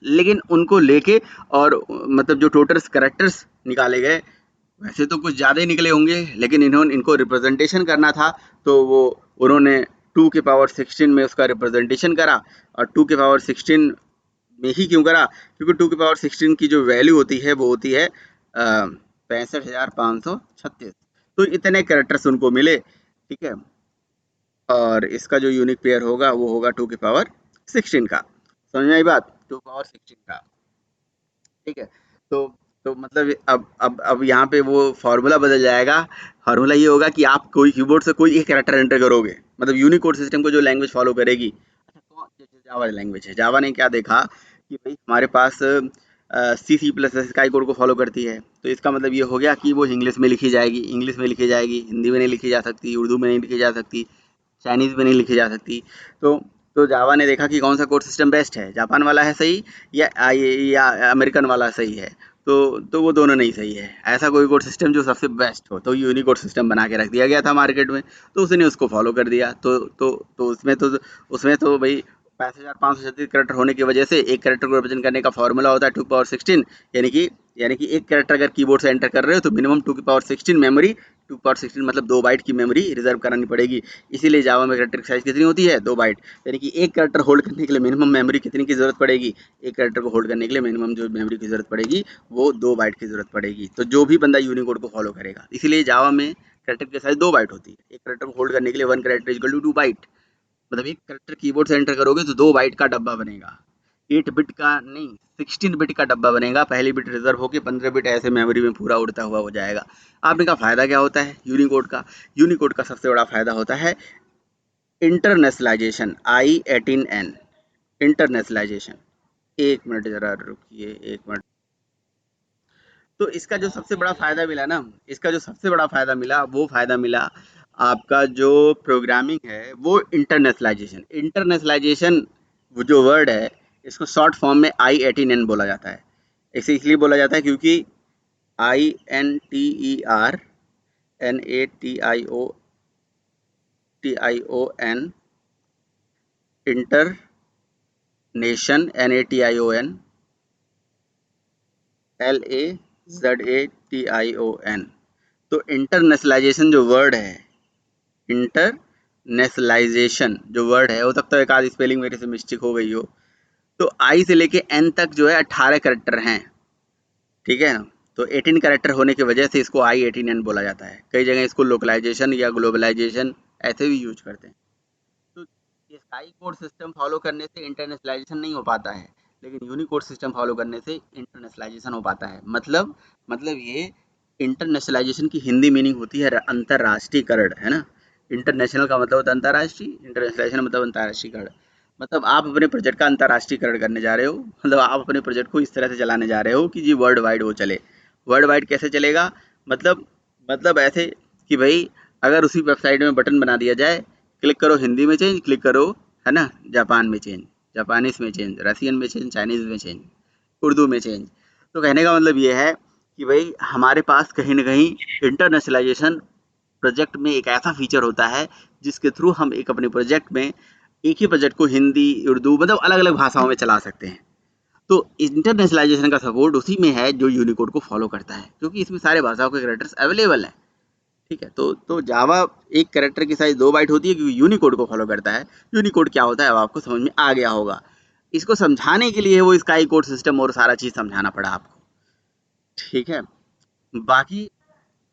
लेकिन उनको लेके और मतलब जो टोटल कैरेक्टर्स निकाले गए, वैसे तो कुछ ज़्यादा ही निकले होंगे, लेकिन इनको रिप्रेजेंटेशन करना था, तो उन्होंने 2 की पावर 16 में उसका रिप्रेजेंटेशन करा। और 2 की पावर 16 में ही क्यों करा? क्योंकि 2 की पावर 16 की जो वैल्यू होती है वो होती है 65,536। तो इतने कैरेक्टर्स उनको मिले, ठीक है। और इसका जो यूनिक पेयर होगा वो होगा 2 की पावर 16 का। समझ में आई बात? 2 की पावर 16 का, ठीक है। तो तो मतलब अब यहाँ पे वो फॉर्मूला बदल जाएगा। फॉर्मूला ये होगा कि आप कोई कीबोर्ड से कोई एक कैरेक्टर एंटर करोगे, मतलब यूनिकोड सिस्टम को जो लैंग्वेज फॉलो करेगी। अच्छा, कौन जैसे जावा लैंग्वेज है, जावा ने क्या देखा कि भाई हमारे पास C++ स्काई कोड को फॉलो करती है, तो इसका मतलब ये हो गया कि वो इंग्लिश में लिखी जाएगी, इंग्लिश में लिखी जाएगी, हिंदी में नहीं लिखी जा सकती, उर्दू में नहीं लिखी जा सकती, चाइनीज़ में नहीं लिखी जा सकती। तो जावा ने देखा कि कौन सा कोड सिस्टम बेस्ट है, जापान वाला है सही या अमेरिकन वाला सही है। तो वो दोनों नहीं सही है, ऐसा कोई कोड सिस्टम जो सबसे बेस्ट हो, तो यूनिकोड सिस्टम बना के रख दिया गया था मार्केट में। तो उसने उसको फॉलो कर दिया। तो उसमें तो भाई 6536 कैरेक्टर होने की वजह से एक कैरेक्टर को रिप्रेजेंट करने का फॉर्मूला होता है 2 पावर 16, यानी कि एक कैरेक्टर अगर कीबोर्ड से एंटर कर रहे हो तो मिनिमम 2 पावर 16 मेमोरी, 2 पावर 16 मतलब 2 बाइट की मेमोरी रिजर्व करानी पड़ेगी। इसीलिए जावा में कैरेक्टर की साइज कितनी होती है, 2 बाइट। यानी कि एक कैरेक्टर होल्ड करने के लिए मिनिमम मेमोरी कितनी की जरूरत पड़ेगी, एक कैरेक्टर को होल्ड करने के लिए मिनिमम जो मेमोरी की जरूरत पड़ेगी वो 2 बाइट की जरूरत पड़ेगी। तो जो भी बंदा यूनिकोड को फॉलो करेगा, इसीलिए जावा में कैरेक्टर की साइज 2 बाइट होती है। एक कैरेक्टर को होल्ड करने के लिए 1 कैरेक्टर इक्वल टू 2 बाइट, मतलब एक कैरेक्टर कीबोर्ड से एंटर करोगे तो 2 बाइट का डब्बा बनेगा, 8 बिट का नहीं 16 बिट का डब्बा बनेगा। पहली बिट रिजर्व होकर 15 बिट ऐसे मेमोरी में पूरा उड़ता हुआ हो जाएगा। आपने कहा फायदा क्या होता है यूनिकोड का सबसे बड़ा फायदा होता है इंटरनेशनलाइजेशन, I18N इंटरनेशनलाइजेशन। 1 मिनट जरा रुकिए, 1 मिनट। तो इसका जो सबसे बड़ा फायदा मिला ना, वो फायदा मिला आपका जो प्रोग्रामिंग है वो इंटरनेशनलाइजेशन वो जो वर्ड है इसको शॉर्ट फॉर्म में I18N बोला जाता है। इसे इसलिए बोला जाता है क्योंकि INTERNATION इंटरनेशन NATION LAZATION। तो इंटरनेशनलाइजेशन जो वर्ड है, हो सकता है एक आध स्पेलिंग मेरे से मिस्टेक हो गई हो। तो आई से लेके एन तक जो है 18 कैरेक्टर हैं, ठीक है ना। तो 18 कैरेक्टर होने की वजह से इसको I18N बोला जाता है। कई जगह इसको लोकलाइजेशन या ग्लोबलाइजेशन ऐसे भी यूज करते हैं। तो ये स्काई कोड सिस्टम फॉलो करने से इंटरनेशनलाइजेशन नहीं हो पाता है, लेकिन यूनिकोड सिस्टम फॉलो करने से इंटरनेशनलाइजेशन हो पाता है। मतलब ये इंटरनेशनलाइजेशन की हिंदी मीनिंग होती है अंतरराष्ट्रीयकरण, है ना। इंटरनेशनल का मतलब होता है अंतरराष्ट्रीय, इंटरनेशनलाइजेशन मतलब अंतरराष्ट्रीयकरण। मतलब आप अपने प्रोजेक्ट का अंतरराष्ट्रीयकरण करने जा रहे हो, मतलब आप अपने प्रोजेक्ट को इस तरह से चलाने जा रहे हो कि जी वर्ल्ड वाइड वो चले। वर्ल्ड वाइड कैसे चलेगा, मतलब ऐसे कि भाई अगर उसी वेबसाइट में बटन बना दिया जाए, क्लिक करो हिंदी में चेंज, क्लिक करो है ना जापान में चेंज, जापानीज में चेंज, रसियन में चेंज, चाइनीज़ में चेंज, उर्दू में चेंज। तो कहने का मतलब ये है कि भाई हमारे पास कहीं ना कहीं इंटरनेशनलाइजेशन प्रोजेक्ट में एक ऐसा फीचर होता है जिसके थ्रू हम एक अपने प्रोजेक्ट में एक ही प्रोजेक्ट को हिंदी, उर्दू मतलब अलग अलग भाषाओं में चला सकते हैं। तो इंटरनेशनलाइजेशन का सपोर्ट उसी में है जो यूनिकोड को फॉलो करता है, क्योंकि इसमें सारे भाषाओं के कैरेक्टर्स अवेलेबल हैं, ठीक है। तो जावा एक कैरेक्टर की साइज 2 बाइट होती है क्योंकि यूनिकोड को फॉलो करता है। यूनिकोड क्या होता है अब आपको समझ में आ गया होगा। इसको समझाने के लिए वो स्काई कोड सिस्टम और सारा चीज़ समझाना पड़ा आपको, ठीक है। बाकी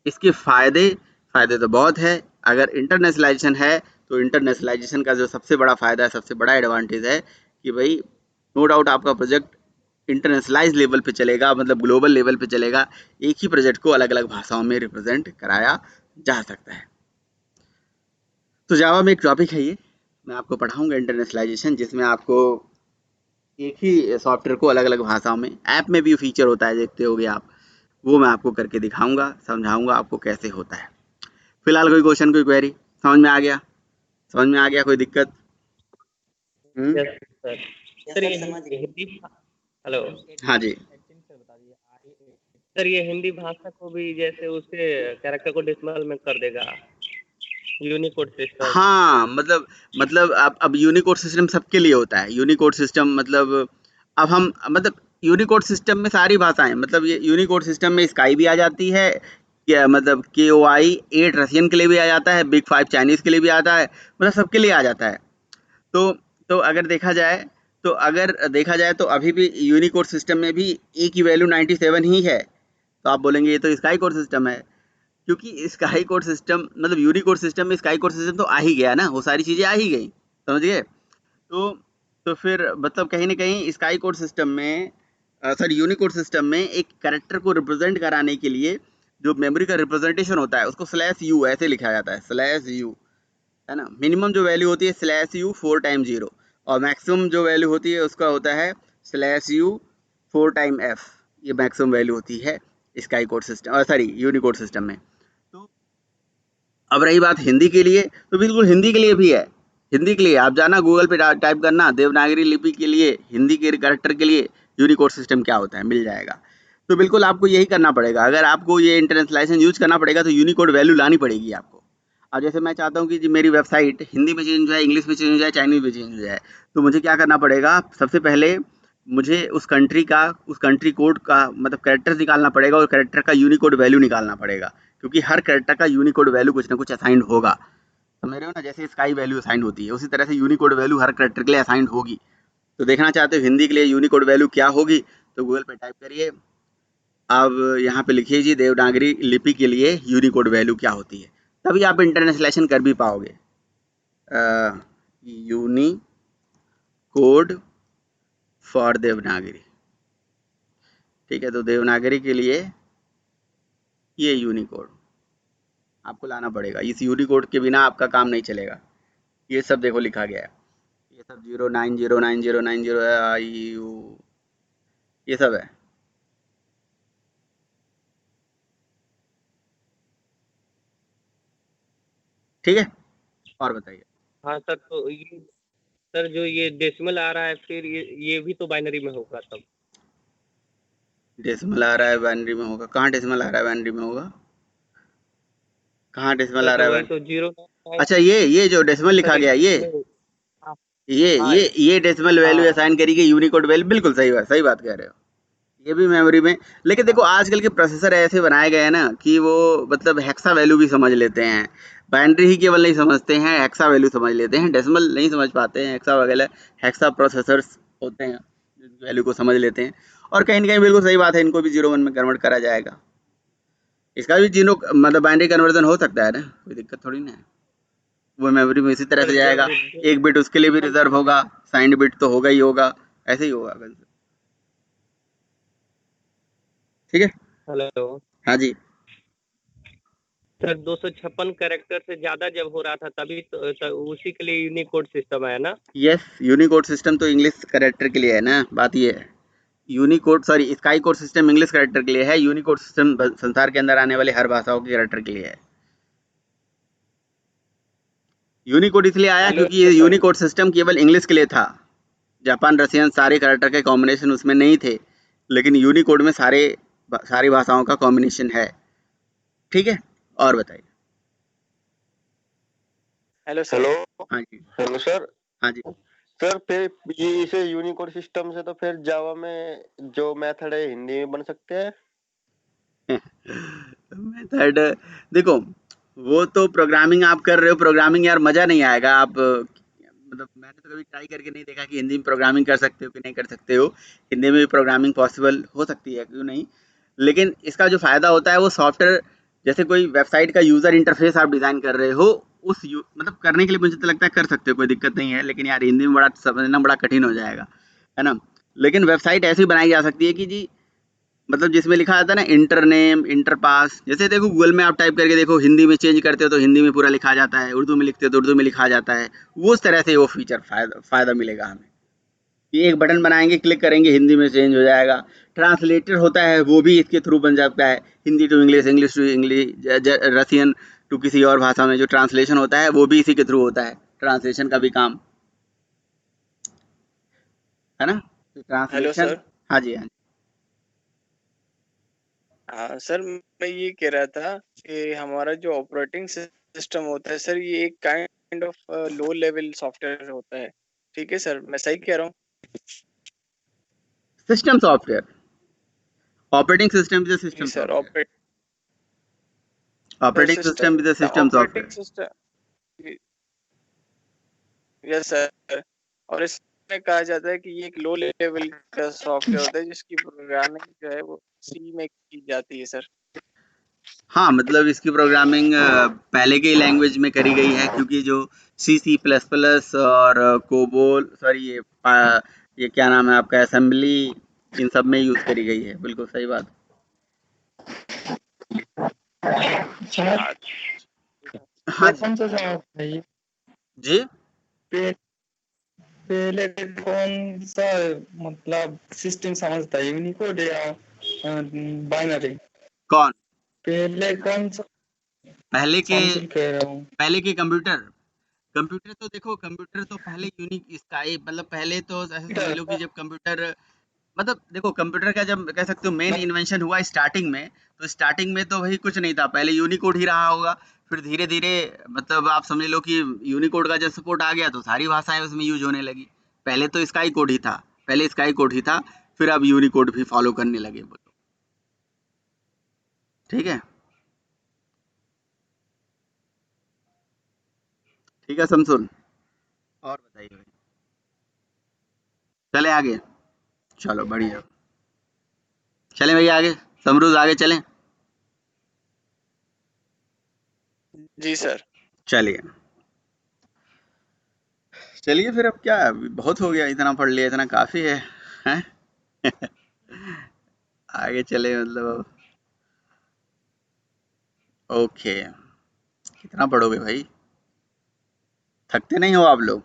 इसके फ़ायदे तो बहुत है। अगर इंटरनेशनलाइजेशन है तो इंटरनेशनलाइजेशन का जो सबसे बड़ा फ़ायदा है, सबसे बड़ा एडवांटेज है कि भाई नो डाउट आपका प्रोजेक्ट इंटरनेशनलाइज लेवल पे चलेगा, मतलब ग्लोबल लेवल पे चलेगा। एक ही प्रोजेक्ट को अलग अलग भाषाओं में रिप्रेजेंट कराया जा सकता है। तो जावा में एक टॉपिक है ये, मैं आपको पढ़ाऊँगा इंटरनेशनलाइजेशन, जिसमें आपको एक ही सॉफ्टवेयर को अलग अलग भाषाओं में, ऐप में भी फीचर होता है देखते होगे आप, वो मैं आपको करके दिखाऊंगा, समझाऊंगा आपको कैसे होता है। फिलहाल कोई क्वेश्चन, कोई क्वेरी समझ में आ गया कोई दिक्कत? Yes sir. सर ये समझ गए। हिंदी, हेलो, हाँ जी। सर ये हिंदी भाषा को भी जैसे उसके कैरेक्टर को डेसिमल में कर देगा यूनिकोड सिस्टम। हाँ, मतलब अब यूनिकोड सिस्टम सबके लिए होता है। यूनिकोड सिस्टम मतलब यूनिकोड सिस्टम में सारी भाषाएं, मतलब ये यूनिकोड सिस्टम में स्काई भी आ जाती है, क्या मतलब KOI 8 रसियन के लिए भी आ जाता है, बिग 5 चाइनीज़ के लिए भी आता है, मतलब सबके लिए आ जाता है। तो अगर देखा जाए तो अभी भी यूनिकोड सिस्टम में भी ए की वैल्यू 97 ही है। तो आप बोलेंगे ये तो स्काई कोड सिस्टम है, क्योंकि स्काई कोड सिस्टम मतलब यूनिकोड सिस्टम में स्काई कोड सिस्टम तो आ ही गया ना, वो सारी चीज़ें आ ही गई, समझ गए। तो फिर मतलब कहीं ना कहीं स्काई कोड सिस्टम में सॉरी यूनिकोड सिस्टम में एक कैरेक्टर को रिप्रेजेंट कराने के लिए जो मेमोरी का रिप्रेजेंटेशन होता है उसको /u ऐसे लिखा जाता है, /u, है ना। मिनिमम जो वैल्यू होती है /u 4 टाइम 0 और मैक्सिमम जो वैल्यू होती है उसका होता है /u 4 टाइम f। ये मैक्सिमम वैल्यू होती है sky code system sorry Unicode system में। तो अब रही बात हिंदी के लिए, तो बिल्कुल हिंदी के लिए भी है। हिंदी के लिए आप जाना गूगल पे टाइप करना देवनागरी लिपि के लिए हिंदी के कैरेक्टर के लिए यूनिकोड सिस्टम क्या होता है, मिल जाएगा। तो बिल्कुल आपको यही करना पड़ेगा। अगर आपको ये इंटरनेशनलाइजेशन यूज करना पड़ेगा तो यूनिकोड वैल्यू लानी पड़ेगी आपको। अब जैसे मैं चाहता हूँ कि जी मेरी वेबसाइट हिंदी में चेंज हो जाए, इंग्लिश में चेंज हो जाए, चाइनीज में चेंज हो जाए, तो मुझे क्या करना पड़ेगा, सबसे पहले मुझे उस कंट्री कोड का मतलब कैरेक्टर निकालना पड़ेगा और कैरेक्टर का यूनिकोड वैल्यू निकालना पड़ेगा, क्योंकि हर कैरेक्टर का यूनिकोड वैल्यू कुछ ना कुछ असाइंड होगा, समझ रहे हो ना। जैसे स्काई वैल्यू असाइंड होती है उसी तरह से यूनिकोड वैल्यू हर कैरेक्टर के लिए असाइंड होगी। तो देखना चाहते हो हिंदी के लिए यूनिकोड वैल्यू क्या होगी, तो गूगल पे टाइप करिए, अब यहाँ पे लिखिए जी देवनागरी लिपि के लिए यूनिकोड वैल्यू क्या होती है, तभी आप इंटरनेशनलाइजेशन कर भी पाओगे। यूनिकोड फॉर देवनागरी, ठीक है। तो देवनागरी के लिए ये यूनिकोड आपको लाना पड़ेगा, इस यूनिकोड के बिना आपका काम नहीं चलेगा। ये सब देखो लिखा गया है, ये सब 0909090 IU ये सब है, ठीक है। और बताइए। हाँ सर, तो ये सर जो ये डेसिमल आ रहा है फिर ये भी तो बाइनरी में होगा तब। डेसिमल आ रहा है बाइनरी में होगा, कहाँ डेसिमल आ रहा है बाइनरी में होगा, कहाँ डेसिमल आ सर रहा है वही तो 0 अच्छा ये जो डेसिमल लिखा गया हाँ, ये हाँ, ये डेसिमल वैल्यू हाँ। असाइन करेगी यूनिकोड वैल्यू, बिल्कुल सही बात कह रहे हो। ये भी मेमोरी में, लेकिन देखो आजकल के प्रोसेसर ऐसे बनाए गए हैं ना कि वो मतलब हेक्सा वैल्यू भी समझ लेते हैं, बाइनरी ही केवल नहीं समझते हैं, हेक्सा वैल्यू समझ लेते हैं, डेसिमल नहीं समझ पाते हैं। हेक्सा वगैरह हेक्सा प्रोसेसर्स होते हैं जो वैल्यू को समझ लेते हैं, और कहीं ना कहीं बिल्कुल सही बात है, इनको भी 0 1 में कन्वर्ट करा जाएगा। इसका भी जीरो मतलब बाइनरी कन्वर्जन हो सकता है ना, कोई दिक्कत थोड़ी ना है। वो मेमोरी में इसी तरह सर से जाएगा, एक बिट उसके लिए भी रिजर्व होगा, साइंड बिट तो होगा ही होगा, ऐसे ही होगा। ठीक है। हेलो हाँ जी। सर 256 कैरेक्टर से ज्यादा जब हो रहा था तभी तो उसी के लिए यूनिकोड सिस्टम है ना। यस, यूनिकोड सिस्टम तो इंग्लिश कैरेक्टर के लिए है ना, बात ये है। Unicode sorry sky code system English character के लिए है, यूनिकोड सिस्टम संसार के अंदर आने वाले हर भाषाओं के कैरेक्टर के लिए है। यूनिकोड इसलिए आया हेलो क्योंकि ये सर। यूनिकोड सिस्टम केवल इंग्लिश के लिए था, जापान रशियन सारे कैरेक्टर के कॉम्बिनेशन उसमें नहीं थे, लेकिन यूनिकोड में सारी भाषाओं का कॉम्बिनेशन है, ठीक है। और बताइए। Hello sir. हाँ जी। Hello sir. हाँ जी। सर फिर ये इसे यूनिकोड सिस्टम से तो फिर जावा में जो मेथड है हिंदी में बन सकते हैं। मेथड देखो, वो तो प्रोग्रामिंग आप कर रहे हो, प्रोग्रामिंग यार मजा नहीं आएगा। आप मतलब मैंने तो कभी ट्राई करके नहीं देखा कि हिंदी में प्रोग्रामिंग कर सकते हो कि नहीं कर सकते हो। हिंदी में भी प्रोग्रामिंग पॉसिबल हो सकती है, क्यों नहीं। लेकिन इसका जो फायदा होता है वो सॉफ्टवेयर, जैसे कोई वेबसाइट का यूजर इंटरफेस आप डिजाइन कर रहे हो, मतलब करने के लिए मुझे तो लगता है कर सकते हो, कोई दिक्कत नहीं है। लेकिन यार हिंदी में बड़ा समझना बड़ा कठिन हो जाएगा, है ना। लेकिन वेबसाइट ऐसी बनाई जा सकती है कि जी मतलब जिसमें लिखा आता है ना इंटर नेम इंटर पास, जैसे देखो गूगल में आप टाइप करके देखो, हिंदी में चेंज करते हो तो हिंदी में पूरा लिखा जाता है, उर्दू में लिखते हो तो उर्दू में लिखा जाता है। वो उस तरह से वो फीचर फायदा मिलेगा हमें। ये एक बटन बनाएंगे, क्लिक करेंगे, हिंदी में चेंज हो जाएगा। ट्रांसलेटर होता है वो भी इसके थ्रू बन जाता है, Hindi to English, English to English, Russian to किसी और भाषा में जो ट्रांसलेशन होता है वो भी इसी के थ्रू होता है, ट्रांसलेशन का भी काम, है ना। ट्रांसलेशन। सर। हाँ जी। हाँ जी। हाँ सर, मैं ये कह रहा था कि हमारा जो ऑपरेटिंग सिस्टम होता है सर, ये एक kind of low level software होता है, ठीक है सर, मैं सही कह रहा हूँ? System software, operating system is a system sir software, operating system is a system operating software. System, yes sir. और इसमें कहा जाता है कि ये एक लो लेवल का सॉफ्टवेयर होता है जिसकी प्रोग्रामिंग जो है वो सी में की जाती है सर। हाँ, मतलब इसकी प्रोग्रामिंग पहले की लैंग्वेज में करी गई है, क्योंकि जो C++ और कोबोल सॉरी ये क्या नाम है आपका, असेंबली इन सब में यूज करी गई है। बिल्कुल सही बात। हाँ जी कौन सा समझता है जी। पहले कौन सा मतलब सिस्टम समझता है, यूनिकोड या बाइनरी? कौन पहले कौन सा पहले के सैमसंग कह रहा हूँ। कंप्यूटर तो देखो, कंप्यूटर तो पहले यूनिक स्काई, मतलब पहले तो ऐसे समझ लो कि जब कंप्यूटर, मतलब देखो कंप्यूटर का जब कह सकते हो मेन इन्वेंशन हुआ स्टार्टिंग में, तो स्टार्टिंग में तो वही कुछ नहीं था, पहले यूनिकोड ही रहा होगा। फिर धीरे धीरे मतलब आप समझ लो कि यूनिकोड का जब सपोर्ट आ गया तो सारी भाषाएं उसमें यूज होने लगी। पहले तो स्काई कोड ही था, फिर अब यूनिकोड भी फॉलो करने लगे बोलो। ठीक है शमसुल, और बताइए भाई। चले आगे, चलो बढ़िया, चलें भैया आगे, समरूज आगे चलें। जी सर। चलिए फिर, अब क्या बहुत हो गया, इतना पढ़ लिया, इतना काफी है, हैं? आगे चले मतलब अब। ओके, कितना पढ़ोगे भाई? थकते नहीं हो आप लोग?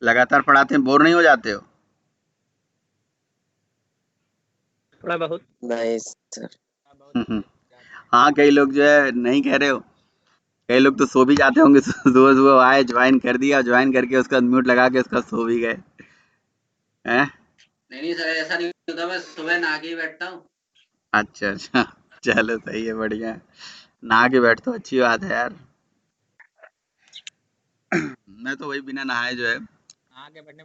लगातार पढ़ाते हैं, बोर नहीं हो जाते हो? थोड़ा बहुत। नहीं सर। हाँ, कई लोग जो है नहीं कह रहे हो, कई लोग तो सो भी जाते होंगे। सुबह सुबह आए, ज्वाइन कर दिया, ज्वाइन करके उसका म्यूट लगा के उसका सो भी गए हैं। नहीं सर, ऐसा नहीं होता, मैं सुबह नहा के ही बैठता हूँ। अच्छा चलो सही है, बढ़िया है। नहा के बैठ तो अच्छी बात है यार। मैं तो वही बिना नहाए जो है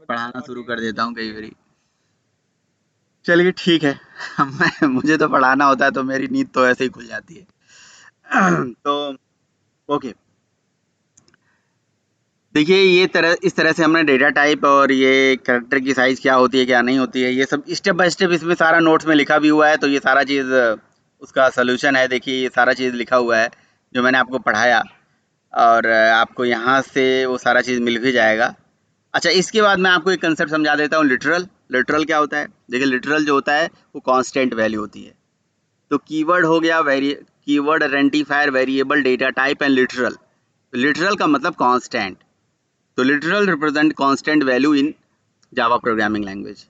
पढ़ाना शुरू कर देता हूँ कई बारी। चलिए ठीक है। मुझे तो पढ़ाना होता है तो मेरी नींद तो ऐसे ही खुल जाती है। तो ओके, देखिए इस तरह से हमने डेटा टाइप और ये कैरेक्टर की साइज क्या होती है क्या नहीं होती है, ये सब स्टेप बाय स्टेप इसमें सारा नोट्स में लिखा भी हुआ है। तो ये सारा चीज़ उसका सोल्यूशन है। देखिए ये सारा चीज़ लिखा हुआ है जो मैंने आपको पढ़ाया, और आपको यहाँ से वो सारा चीज़ मिल भी जाएगा। अच्छा, इसके बाद मैं आपको एक कंसेप्ट समझा देता हूँ, लिटरल क्या होता है। देखिए लिटरल जो होता है वो कांस्टेंट वैल्यू होती है। तो कीवर्ड हो गया keyword identifier, variable, data type and literal का मतलब कांस्टेंट। तो literal represent constant value in Java programming language.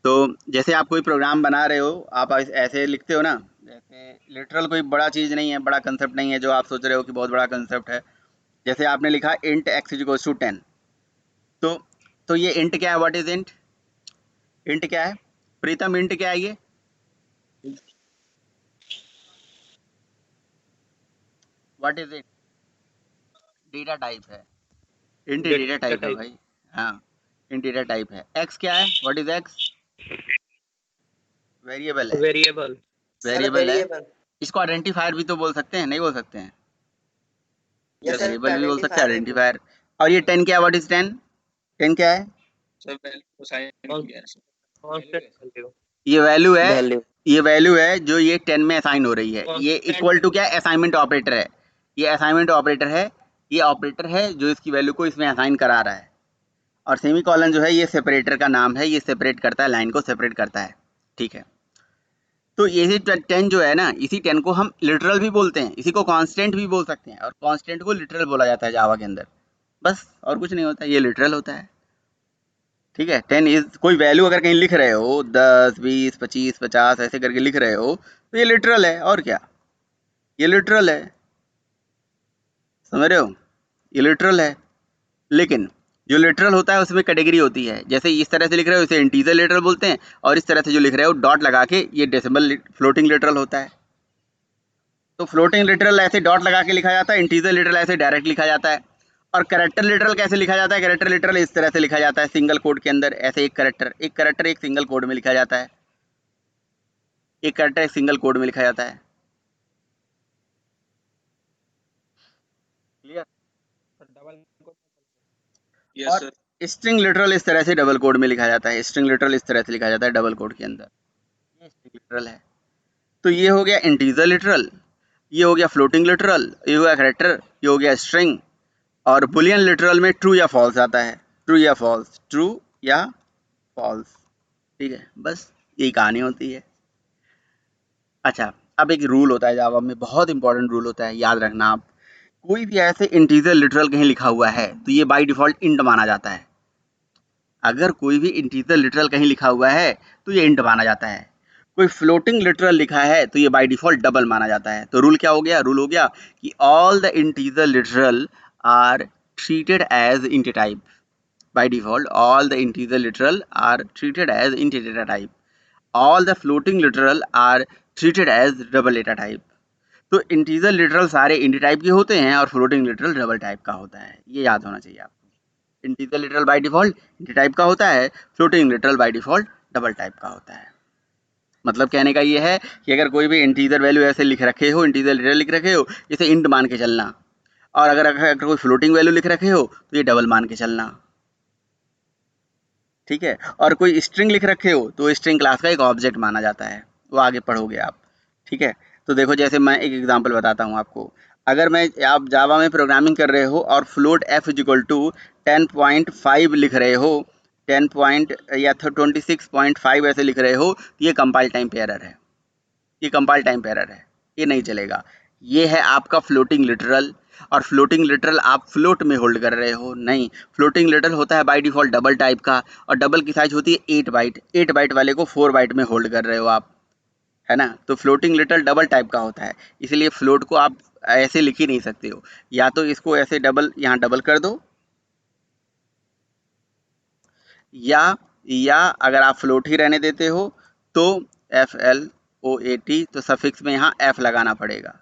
तो जैसे आप कोई प्रोग्राम बना रहे हो, आप ऐसे लिखते हो ना, जैसे लिटरल कोई बड़ा चीज़ नहीं है, बड़ा कंसेप्ट नहीं है जो आप सोच रहे हो कि बहुत बड़ा कंसेप्ट है। जैसे आपने लिखा इंट x इक्वल्स टू 10, तो ये इंट क्या है? व्हाट इज इंट क्या है प्रीतम? इंट क्या है ये? What is it? Data type है। इंट डेटा टाइप है भाई। हाँ, इंट डेटा टाइप है। एक्स क्या है? What is x? वेरिएबल है। वेरिएबल है। इसको आइडेंटिफायर भी तो बोल सकते हैं, नहीं बोल सकते हैं? वेरिएबल भी बोल सकते हैं, आइडेंटिफायर। और ये 10 क्या है? व्हाट इज 10 क्या है? ये वैल्यू है जो ये 10 में असाइन हो रही है। ये इक्वल टू क्या है? असाइनमेंट ऑपरेटर है। ये असाइनमेंट ऑपरेटर है, ये ऑपरेटर है जो इसकी वैल्यू को इसमें असाइन करा रहा है। और सेमी कॉलन जो है ये सेपरेटर का नाम है, ये सेपरेट करता है, लाइन को सेपरेट करता है। ठीक है, तो ये 10 जो है ना, इसी 10 को हम लिटरल भी बोलते हैं, इसी को कांस्टेंट भी बोल सकते हैं, और कांस्टेंट को लिटरल बोला जाता है जावा के अंदर। बस और कुछ नहीं होता, ये लिटरल होता है। ठीक है, 10 इज, कोई वैल्यू अगर कहीं लिख रहे हो 10, 20, 25, 50 ऐसे करके लिख रहे हो तो ये लिटरल है। और क्या, ये लिटरल है, समझ रहे हो? ये लिटरल है। लेकिन जो लिटरल होता है उसमें कैटेगरी होती है। जैसे इस तरह से लिख रहे हो इसे इंटीजर लिटरल बोलते हैं, और इस तरह से जो लिख रहे हो डॉट लगा के, ये डेसिमल फ्लोटिंग लिटरल होता है। तो फ्लोटिंग लिटरल ऐसे डॉट लगा के लिखा जाता है, इंटीजर लिटरल ऐसे डायरेक्ट लिखा जाता है। और कैरेक्टर लिटरल कैसे लिखा जाता है? कैरेक्टर लिटरल इस तरह से लिखा जाता है, सिंगल कोड के अंदर ऐसे एक कैरेक्टर एक सिंगल कोड में लिखा जाता है, एक कैरेक्टर एक सिंगल कोड में लिखा जाता है। क्लियर? और स्ट्रिंग लिटरल इस तरह से डबल कोड में लिखा जाता है, स्ट्रिंग लिटरल इस तरह से लिखा जाता है डबल कोड के अंदर। ये स्ट्रिंग लिटरल है। तो ये हो गया इंटीजर लिटरल, ये हो गया फ्लोटिंग लिटरल, ये हो गया कैरेक्टर, ये हो गया स्ट्रिंग। और बुलियन लिटरल में ट्रू या फॉल्स आता है, ट्रू या फॉल्स, ट्रू या फॉल्स। ठीक है, बस यही कहानी होती है। अच्छा, अब एक रूल होता है जावा में, बहुत इंपॉर्टेंट रूल होता है, याद रखना आप। कोई भी ऐसे इंटीजर लिटरल कहीं लिखा हुआ है तो ये बाय डिफ़ॉल्ट इंट माना जाता है। अगर कोई भी इंटीजर लिटरल कहीं लिखा हुआ है तो ये इंट माना जाता है। कोई फ्लोटिंग लिटरल लिखा है तो ये बाय डिफ़ॉल्ट डबल माना जाता है। तो रूल क्या हो गया? रूल हो गया कि all the integer literal are treated as int type. By default, all the integer literal are treated as int data type. All the floating literal are treated as double data type. तो integer literal सारे int type के होते हैं और floating literal double type का होता है। ये याद होना चाहिए आपको। integer literal by default int type का होता है, floating literal by default double type का होता है। मतलब कहने का ये है कि अगर कोई भी इंटीजर वैल्यू ऐसे लिख रखे हो, इंटीजर लिटरल लिख रखे हो, इसे इंट मान के चलना, और अगर कोई फ्लोटिंग वैल्यू लिख रखे हो तो ये डबल मान के चलना, ठीक है। और कोई स्ट्रिंग लिख रखे हो तो स्ट्रिंग क्लास का एक ऑब्जेक्ट माना जाता है, वो आगे पढ़ोगे आप, ठीक है। तो देखो, जैसे मैं एक एग्जांपल बताता हूँ आपको। अगर आप जावा में प्रोग्रामिंग कर रहे हो और फ्लोट f इक्वल टू 10.5 लिख रहे हो, 10 या 26.5 ऐसे लिख रहे हो, तो ये कंपाइल टाइम एरर है, ये कंपाइल टाइम एरर है, ये नहीं चलेगा। ये है आपका फ्लोटिंग लिटरल, और फ्लोटिंग लिटरल आप फ्लोट में होल्ड कर रहे हो, नहीं। फ्लोटिंग लिटरल होता है बाय डिफ़ॉल्ट डबल टाइप का, और डबल की साइज होती है 8 बाइट। 8 बाइट वाले को 4 बाइट में होल्ड कर रहे हो आप, है ना। तो फ्लोटिंग लिटरल डबल टाइप का होता है, इसलिए फ्लोट को आप ऐसे लिख ही नहीं सकते हो। या तो इसको ऐसे डबल, यहाँ डबल कर दो, या अगर आप फ्लोट ही रहने देते हो तो FLOAT, तो सफिक्स में यहाँ F लगाना पड़ेगा,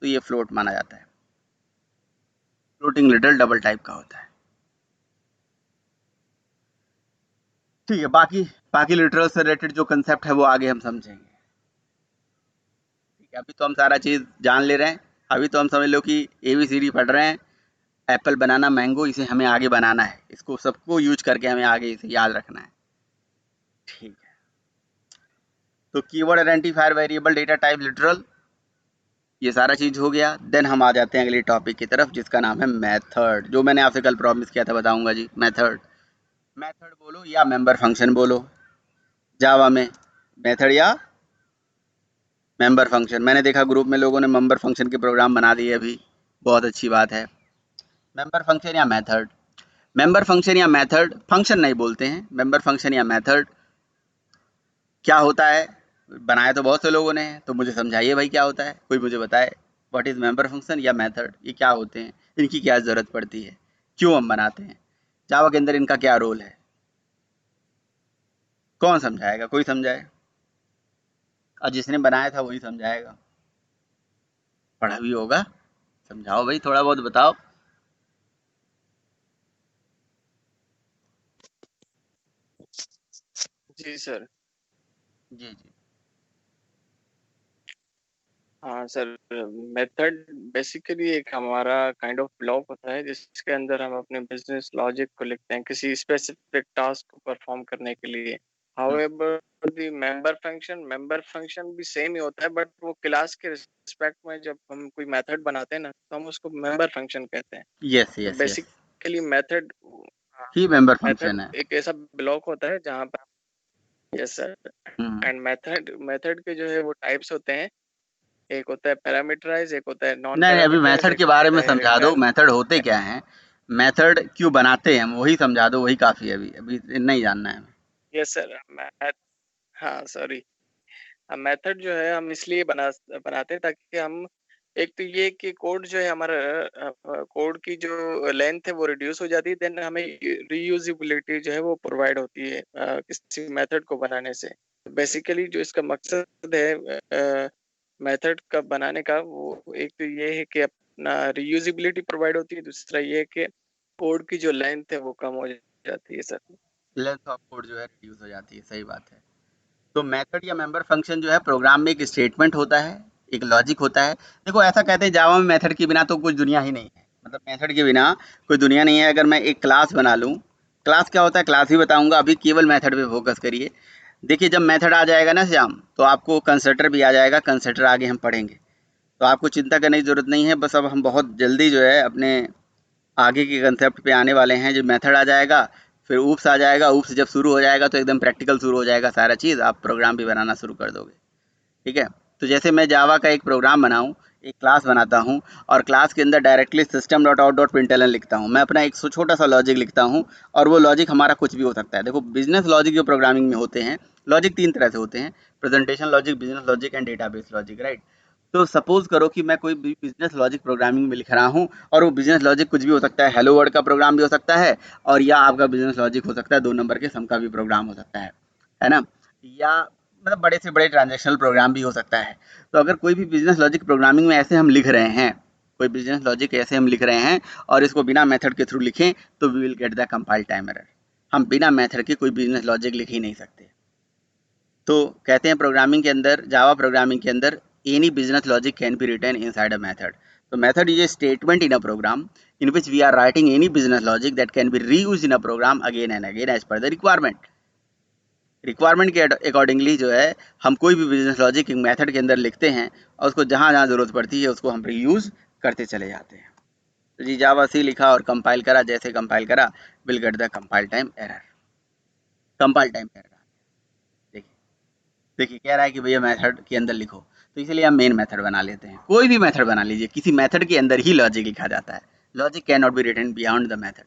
तो ये फ्लोट माना जाता है। फ्लोटिंग लिटरल डबल टाइप का होता है, ठीक है। बाकी लिटरल से रिलेटेड जो कंसेप्ट है वो आगे हम समझेंगे, ठीक है। अभी तो हम सारा चीज़ जान ले रहे हैं। अभी तो हम समझ लो कि ABCD पढ़ रहे हैं, एप्पल बनाना मैंगो, इसे हमें आगे बनाना है, इसको सबको यूज करके हमें आगे इसे याद रखना है, ठीक है। तो keyword identifier, variable, data type, literal, ये सारा चीज़ हो गया। देन हम आ जाते हैं अगले टॉपिक की तरफ, जिसका नाम है मेथड, जो मैंने आपसे कल प्रॉमिस किया था बताऊंगा जी। मेथड बोलो या मेंबर फंक्शन बोलो जावा में, मेथड या मेंबर फंक्शन। मैंने देखा ग्रुप में लोगों ने मेंबर फंक्शन के प्रोग्राम बना दिए अभी, बहुत अच्छी बात है। मेंबर फंक्शन या मेथड, मेंबर फंक्शन या मेथड, फंक्शन नहीं बोलते हैं, मेंबर फंक्शन या मेथड क्या होता है? बनाया तो बहुत से लोगों ने, तो मुझे समझाइए भाई क्या होता है, कोई मुझे बताए। व्हाट इज मेंबर फंक्शन या मेथड, ये क्या होते हैं, इनकी क्या ज़रूरत पड़ती है, क्यों हम बनाते हैं, जावा के अंदर इनका क्या रोल है? कौन समझाएगा? कोई समझाए, और जिसने बनाया था वही समझाएगा, पढ़ा भी होगा, समझाओ भाई, थोड़ा बहुत बताओ। जी सर। जी। हाँ सर, मेथड बेसिकली एक हमारा काइंड ऑफ ब्लॉक होता है जिसके अंदर हम अपने बिजनेस लॉजिक को लिखते हैं किसी स्पेसिफिक टास्क को परफॉर्म करने के लिए। हाउएवर द मेंबर फंक्शन भी सेम ही होता है, बट वो क्लास के रिस्पेक्ट में जब हम कोई मेथड बनाते हैं ना, तो हम उसको मेंबर फंक्शन कहते हैं। यस यस, बेसिकली मेथड ही मेंबर फंक्शन है। एक ऐसा ब्लॉक होता है जहाँ पर, यस सर, एंड मेथड के जो है वो टाइप्स होते हैं। एक होता है पैरामीटराइज, एक होता है नॉन नहीं, अभी पैरामीटराइज, मेथड के बारे में समझा दो, मेथड होते क्या हैं, मेथड क्यों बनाते हैं, वही समझा दो, वही काफ़ी है, अभी नहीं जानना है। यस सर, हाँ सॉरी, मेथड जो है हम इसलिए बनाते हैं ताकि हम, एक तो ये कि कोड जो है हमारा, कोड की जो लेंथ है वो रिड्यूस हो जाती है, देन हमें रीयूजेबिलिटी जो है वो प्रोवाइड होती है किसी मेथड को बनाने से। बेसिकली जो इसका मकसद है मेथड का बनाने का, वो एक तो ये है कि अपना रीयूजेबिलिटी प्रोवाइड होती है, दूसरा ये है कि कोड की जो लेंथ है वो कम हो जाती है सर। लेंथ ऑफ कोड जो है रिड्यूस हो जाती है, सही बात है। तो मेथड या मेंबर फंक्शन जो है प्रोग्राम में एक स्टेटमेंट होता है, एक लॉजिक होता है। देखो, ऐसा कहते हैं जावा में मेथड के बिना तो कुछ दुनिया ही नहीं है, मतलब मेथड के बिना कोई दुनिया नहीं है। अगर मैं एक क्लास बना लूँ, क्लास क्या होता है क्लास ही बताऊंगा, अभी केवल मेथड पे फोकस करिए। देखिए, जब मेथड आ जाएगा ना श्याम, तो आपको कंस्ट्रक्टर भी आ जाएगा, कंस्ट्रक्टर आगे हम पढ़ेंगे, तो आपको चिंता करने की ज़रूरत नहीं है। बस अब हम बहुत जल्दी जो है अपने आगे के कंसेप्ट पे आने वाले हैं। जब मेथड आ जाएगा, फिर ऊप्स आ जाएगा। ऊप्स जब शुरू हो जाएगा तो एकदम प्रैक्टिकल शुरू हो जाएगा सारा चीज़, आप प्रोग्राम भी बनाना शुरू कर दोगे। ठीक है, तो जैसे मैं जावा का एक प्रोग्राम बनाऊँ, एक क्लास बनाता हूँ और क्लास के अंदर डायरेक्टली system.out.println लिखता हूँ, मैं अपना एक छोटा सा लॉजिक लिखता हूँ और वो लॉजिक हमारा कुछ भी हो सकता है। देखो बिजनेस लॉजिक जो प्रोग्रामिंग में होते हैं, लॉजिक 3 तरह से होते हैं, presentation logic, business logic and database logic, right. तो सपोज करो कि मैं कोई भी बिजनेस लॉजिक प्रोग्रामिंग में लिख रहा हूँ और वो बिजनेस लॉजिक कुछ भी हो सकता है, हेलो वर्ल्ड का प्रोग्राम भी हो सकता है और या आपका बिजनेस लॉजिक हो सकता है 2 नंबर के सम का भी प्रोग्राम हो सकता है ना, या मतलब बड़े से बड़े ट्रांजैक्शनल प्रोग्राम भी हो सकता है। तो अगर कोई भी बिजनेस लॉजिक प्रोग्रामिंग में ऐसे हम लिख रहे हैं, कोई बिजनेस लॉजिक ऐसे हम लिख रहे हैं और इसको बिना मेथड के थ्रू लिखें तो we will get the compile time error. हम बिना मेथड के कोई बिजनेस लॉजिक लिख ही नहीं सकते। तो कहते हैं प्रोग्रामिंग के अंदर, जावा प्रोग्रामिंग के अंदर, any business logic can be written inside a method. तो method is a statement in a program in which we are writing any business logic that can be reused in a program again and again as per the requirement. Requirement के accordingly जो है हम कोई भी business logic method के अंदर लिखते हैं और उसको जहाँ जहाँ ज़रूरत पड़ती है उसको हम रीयूज़ करते चले जाते हैं। तो जी जावा सी लिखा और कंपाइल करा, जैसे कंपाइल करा will get the compile time error. Compile time error देखिए, देखिए कह रहा है कि भैया मेथड के अंदर लिखो, तो इसलिए हम मेन मेथड बना लेते हैं। कोई भी मेथड बना लीजिए, किसी मेथड के अंदर ही लॉजिक लिखा जाता है। Logic can not be written beyond the method.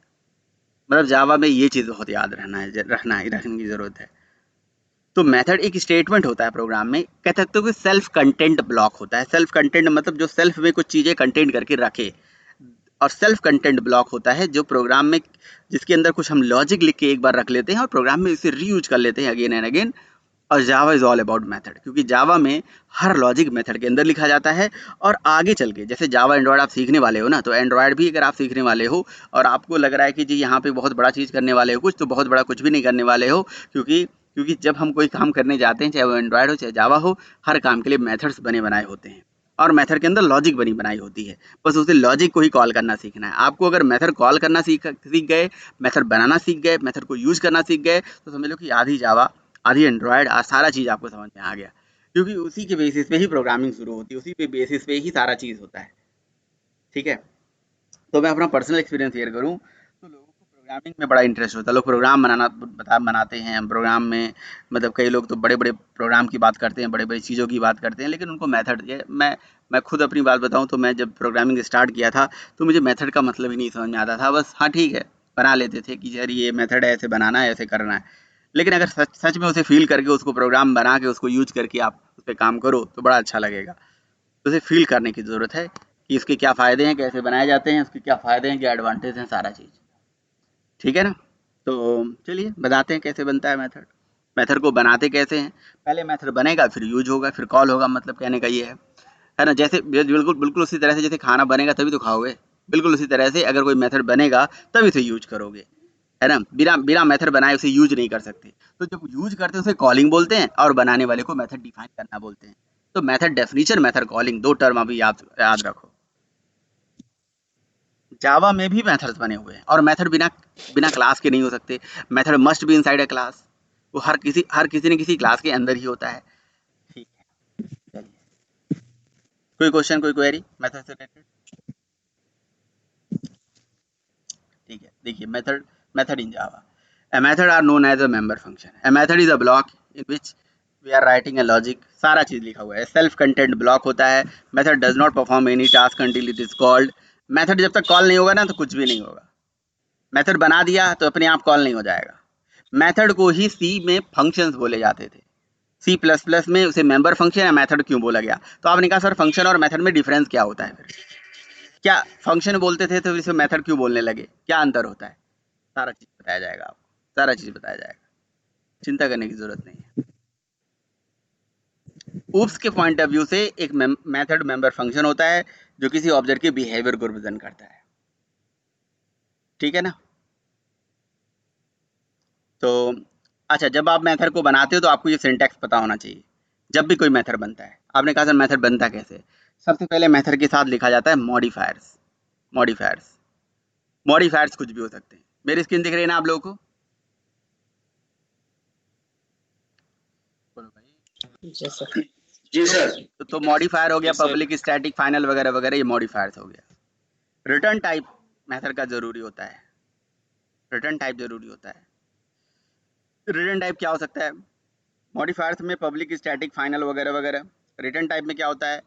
मतलब जावा में ये चीज़ बहुत याद रखने की ज़रूरत है। तो मेथड एक स्टेटमेंट होता है प्रोग्राम में, कह सकते हो कि सेल्फ कंटेंट ब्लॉक होता है। सेल्फ कंटेंट मतलब जो सेल्फ में कुछ चीज़ें कंटेंट करके रखे, और सेल्फ कंटेंट ब्लॉक होता है जो प्रोग्राम में, जिसके अंदर कुछ हम लॉजिक लिख के एक बार रख लेते हैं और प्रोग्राम में इसे रीयूज कर लेते हैं अगेन एंड अगेन। और Java is all about method, क्योंकि जावा में हर लॉजिक मेथड के अंदर लिखा जाता है। और आगे चल के जैसे जावा एंड्रॉयड आप सीखने वाले हो ना, तो एंड्रॉयड भी अगर आप सीखने वाले हो और आपको लग रहा है कि जी यहाँ पे बहुत बड़ा चीज़ करने वाले हो कुछ, तो बहुत बड़ा कुछ भी नहीं करने वाले हो, क्योंकि जब हम कोई काम करने जाते हैं, चाहे वो एंड्रॉयड हो चाहे जावा हो, हर काम के लिए मेथड्स बने बनाए होते हैं और मेथड के अंदर लॉजिक बनी बनाई होती है। बस उसे लॉजिक को ही कॉल करना सीखना है आपको। अगर मेथड कॉल करना सीख गए, मेथड बनाना सीख गए, मेथड को यूज करना सीख गए, तो समझ लो कि आधी जावा आधी एंड्रॉयड सारा चीज़ आपको समझ में आ गया, क्योंकि उसी के बेसिस पे ही प्रोग्रामिंग शुरू होती है, उसी पे बेसिस पे ही सारा चीज़ होता है। ठीक है, तो मैं अपना पर्सनल एक्सपीरियंस शेयर करूँ तो लोगों को प्रोग्रामिंग में बड़ा इंटरेस्ट होता है। लोग प्रोग्राम बनाते हैं। प्रोग्राम में मतलब कई लोग तो बड़े बड़े प्रोग्राम की बात करते हैं, बड़े बड़ी चीज़ों की बात करते हैं, लेकिन उनको मेथड, ये मैं खुद अपनी बात बताऊं तो मैं जब प्रोग्रामिंग स्टार्ट किया था तो मुझे मेथड का मतलब ही नहीं समझ में आता था। बस हाँ ठीक है बना लेते थे कि यार ये मेथड है, ऐसे बनाना है, ऐसे करना है। लेकिन अगर सच में उसे फील करके उसको प्रोग्राम बना के उसको यूज करके आप उस पर काम करो तो बड़ा अच्छा लगेगा। तो उसे फील करने की ज़रूरत है कि इसके क्या फ़ायदे हैं, कैसे बनाए जाते हैं, उसके क्या फ़ायदे हैं, क्या एडवांटेज हैं, सारा चीज़। ठीक है ना, तो चलिए बताते हैं कैसे बनता है मेथड। मेथड को बनाते कैसे हैं, पहले मेथड बनेगा फिर यूज होगा फिर कॉल होगा, मतलब कहने का ये है ना। जैसे बिल्कुल बिल्कुल उसी तरह से जैसे खाना बनेगा तभी तो खाओगे, बिल्कुल उसी तरह से अगर कोई मेथड बनेगा तभी उसे यूज करोगे, है ना। बिना बिना मेथड बनाए उसे यूज नहीं कर सकते। तो जब यूज करते हैं उसे कॉलिंग बोलते हैं और बनाने वाले को मेथड डिफाइन करना बोलते हैं। तो method definition, method calling, 2 term अभी याद रखो। जावा में भी मेथड्स बने हुए हैं और मेथड बिना क्लास के नहीं हो सकते। Method must be inside a class, वो हर किसी न किसी क्लास के अंदर ही होता है। ठीक है, चलिए कोई क्वेश्चन, कोई क्वेरी मेथड से रिलेटेड? ठीक है, देखिए method in Java, a method are known as a member function. A method is a block in which we are writing a logic, सारा चीज लिखा हुआ है। सेल्फ कंटेंट ब्लॉक होता है। Method does not perform any task until it is called. Method जब तक call नहीं होगा ना तो कुछ भी नहीं होगा। मेथड बना दिया तो अपने आप कॉल नहीं हो जाएगा। मेथड को ही सी में फंक्शंस बोले जाते थे। सी प्लस प्लस में उसे मेंबर फंक्शन या मेथड क्यों बोला गया? तो आपने कहा सर फंक्शन और मेथड में डिफरेंस क्या होता है? फिर क्या फंक्शन बोलते थे तो इसे मेथड क्यों बोलने लगे? क्या अंतर होता है? सारा चीज बताया जाएगा आपको, सारा चीज बताया जाएगा, चिंता करने की जरूरत नहीं है। ऊप्स के पॉइंट ऑफ व्यू से एक मेथड मेंबर फंक्शन होता है जो किसी ऑब्जेक्ट के बिहेवियर को रिप्रेजेंट करता है। ठीक है ना। तो अच्छा, जब आप मेथड को बनाते हो तो आपको ये सिंटैक्स पता होना चाहिए। जब भी कोई मेथड बनता है, आपने कहा सर मेथड बनता कैसे? सबसे पहले मेथड के साथ लिखा जाता है मॉडिफायर्स। मॉडिफायर्स कुछ भी हो सकते हैं। मेरी स्क्रीन दिख रही है ना आप लोगों को? जी सर। तो मॉडिफायर हो गया, पब्लिक, स्टैटिक, फाइनल वगैरह वगैरह, ये मॉडिफायर्स हो गया। रिटर्न टाइप मेथड का जरूरी होता है। रिटर्न टाइप जरूरी होता है। रिटर्न टाइप क्या हो सकता है? मॉडिफायर्स में पब्लिक, स्टैटिक, फाइनल वगैरह वगैरह। रिटर्न टाइप में क्या होता है?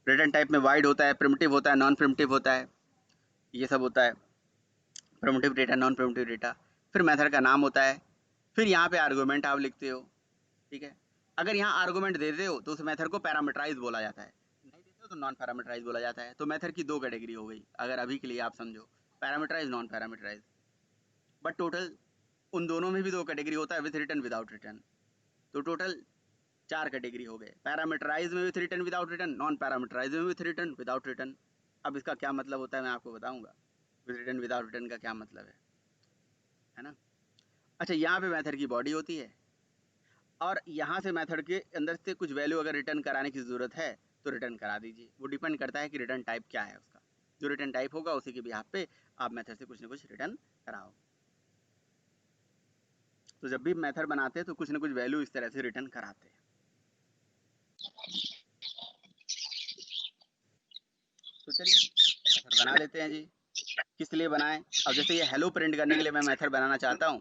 रिटर्न टाइप में वाइड होता है, प्रिमिटिव होता है, नॉन प्रिमिटिव होता है, ये सब होता है। Primitive data, non primitive data. फिर मेथड का नाम होता है। फिर यहाँ पे आर्गूमेंट आप लिखते हो, ठीक है। अगर यहाँ आर्गूमेंट देते हो तो उस मेथड को पैरामीटराइज बोला जाता है, नहीं देते हो तो नॉन पैरामीटराइज बोला जाता है। तो मेथड की दो कैटेगरी हो गई, अगर अभी के लिए आप समझो, parameterize, non parameterize. But total उन दोनों में भी दो कैटेगरी होता है, विथ रिटर्न, विदाउट रिटर्न। तो टोटल 4 कैटेगरी हो गए, पैरामीटराइज में with return, without return, non parameterize में विथ रिटर्न, विदाउट रिटर्न। अब इसका क्या मतलब होता है मैं आपको बताऊंगा, विथ रिटर्न विदाउट रिटर्न का क्या मतलब है ना। अच्छा, यहाँ पे मेथड की बॉडी होती है, और यहाँ से मेथड के अंदर से कुछ वैल्यू अगर रिटर्न कराने की ज़रूरत है तो रिटर्न करा दीजिए। वो डिपेंड करता है कि रिटर्न टाइप क्या है उसका। जो रिटर्न टाइप होगा उसी के बिहाफ पे आप मेथड से कुछ ना कुछ रिटर्न कराओ। तो जब भी मेथड बनाते हैं तो कुछ ना कुछ वैल्यू इस तरह से रिटर्न कराते हैं। तो चलिए मेथड बना लेते हैं जी। किस लिए बनाएं? अब जैसे ये हेलो प्रिंट करने के लिए मैं मेथड बनाना चाहता हूँ,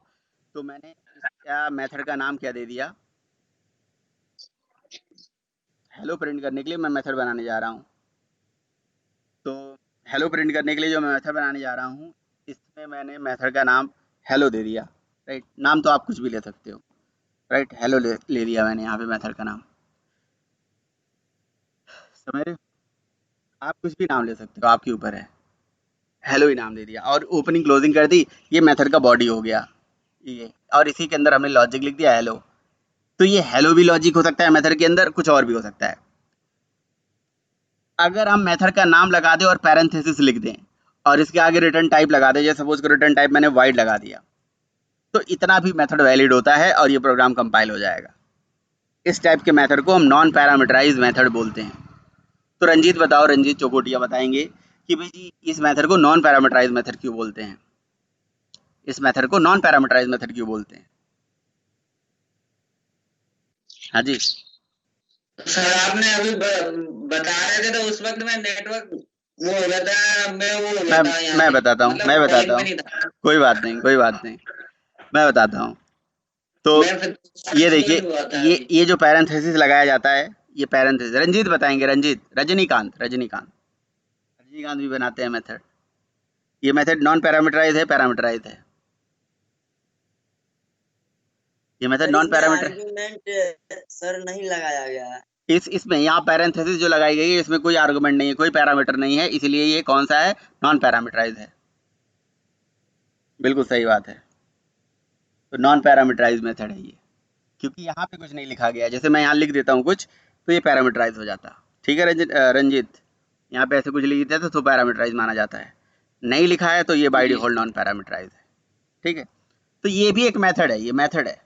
तो मैंने इसका मेथड का नाम क्या दे दिया, हेलो प्रिंट करने के लिए मैं मेथड बनाने जा रहा हूँ। तो हेलो प्रिंट करने के लिए जो मैं मेथड बनाने जा रहा हूँ, इसमें मैंने मेथड का नाम हेलो दे दिया, राइट। नाम तो आप कुछ भी ले सकते हो, राइट। हेलो ले दिया मैंने यहाँ पे मेथड का नाम, समझ रहे हो? आप कुछ भी नाम ले सकते हो, आपके ऊपर है। हेलो ही नाम दे दिया और ओपनिंग क्लोजिंग कर दी, ये मेथड का बॉडी हो गया ये। और इसी के अंदर हमने लॉजिक लिख दिया हेलो। तो ये हेलो भी लॉजिक हो सकता है मेथड के अंदर, कुछ और भी हो सकता है। अगर हम मेथड का नाम लगा दें और पैरेंथेसिस लिख दें और इसके आगे रिटर्न टाइप लगा दें, जैसे सपोज करो रिटर्न टाइप मैंने वाइड लगा दिया, तो इतना भी मेथड वैलिड होता है और ये प्रोग्राम कंपाइल हो जाएगा। इस टाइप के मेथड को हम नॉन पैरामीटराइज मेथड बोलते हैं। तो रंजीत बताओ, रंजीत चौकोटिया बताएंगे कि भाई जी इस मेथड को नॉन पैरामीटराइज मेथड क्यों बोलते हैं, इस मेथड को नॉन पैरामीटराइज मेथड क्यों बोलते हैं। हाँ जी, सर आपने अभी बता रहे थे तो उस वक्त में नेटवर्क वो हो गया था, मैं वो हो गया था यहाँ मैं पे, बताता हूँ, मतलब मैं बताता कॉलिंग में हूँ, नहीं था। कोई बात नहीं, कोई बात नहीं, मैं बताता हूँ। तो मैं फिर ये ज्वाइन देखिए, हुआ था ये अभी। ये जो पैरेंथेसिस लगाया जाता है, ये पैरेंथेसिस रंजीत बताएंगे, रंजीत, रजनीकांत, रजनीकांत, रजनीकांत भी बनाते हैं मेथड। ये मेथड नॉन पैरामीटराइज है, पैरामीटराइज है। ये मेथड सर नॉन इसमें पैरामीटर, आर्गुमेंट सर नहीं लगाया गया है। इसमें यहाँ पैरेंथेसिस जो लगाई गई है इसमें कोई आर्गुमेंट नहीं है, कोई पैरामीटर नहीं है, इसलिए ये कौन सा है, नॉन पैरामीटराइज है। बिल्कुल सही बात है। तो नॉन पैरामीटराइज मेथड है ये, क्योंकि यहाँ पे कुछ नहीं लिखा गया। जैसे मैं यहाँ लिख देता हूँ कुछ तो ये पैरामीटराइज हो जाता, ठीक है रंजीत, यहाँ पे ऐसे कुछ लिख देता है तो पैरामीटराइज माना जाता है, नहीं लिखा है तो ये बाय डिफॉल्ट नॉन पैरामीटराइज है, ठीक है। तो ये भी एक मेथड है, ये मेथड है।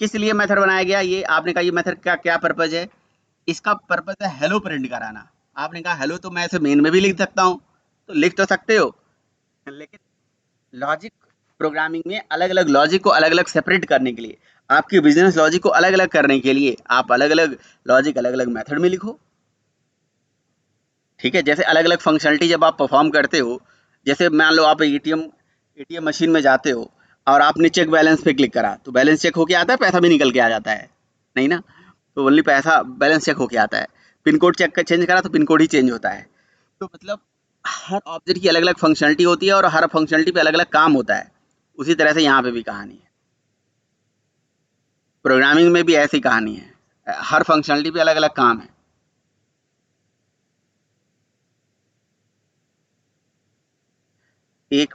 किस लिए मेथड बनाया गया, ये आपने कहा ये मेथड का क्या पर्पज है, इसका पर्पज है हेलो प्रिंट कराना। आपने कहा हेलो तो मैं इसे मेन में भी लिख सकता हूँ, तो लिख तो सकते हो, लेकिन लॉजिक प्रोग्रामिंग में अलग अलग लॉजिक को अलग अलग सेपरेट करने के लिए, आपकी बिजनेस लॉजिक को अलग अलग करने के लिए आप अलग अलग लॉजिक अलग अलग मेथड में लिखो, ठीक है। जैसे अलग अलग फंक्शनलिटी जब आप परफॉर्म करते हो, जैसे मान लो आप एटीएम मशीन में जाते हो और आपने चेक बैलेंस पे क्लिक करा तो बैलेंस चेक होके आता है, पैसा भी निकल के आ जाता है, नहीं ना। तो ओनली पैसा बैलेंस चेक होके आता है। पिन कोड चेंज करा तो पिन कोड ही चेंज होता है। तो मतलब हर ऑब्जेक्ट की अलग अलग फंक्शनलिटी होती है और हर फंक्शनलिटी पे अलग अलग काम होता है। उसी तरह से यहाँ पे भी कहानी है, प्रोग्रामिंग में भी ऐसी कहानी है, हर फंक्शनलिटी पे अलग अलग काम है। एक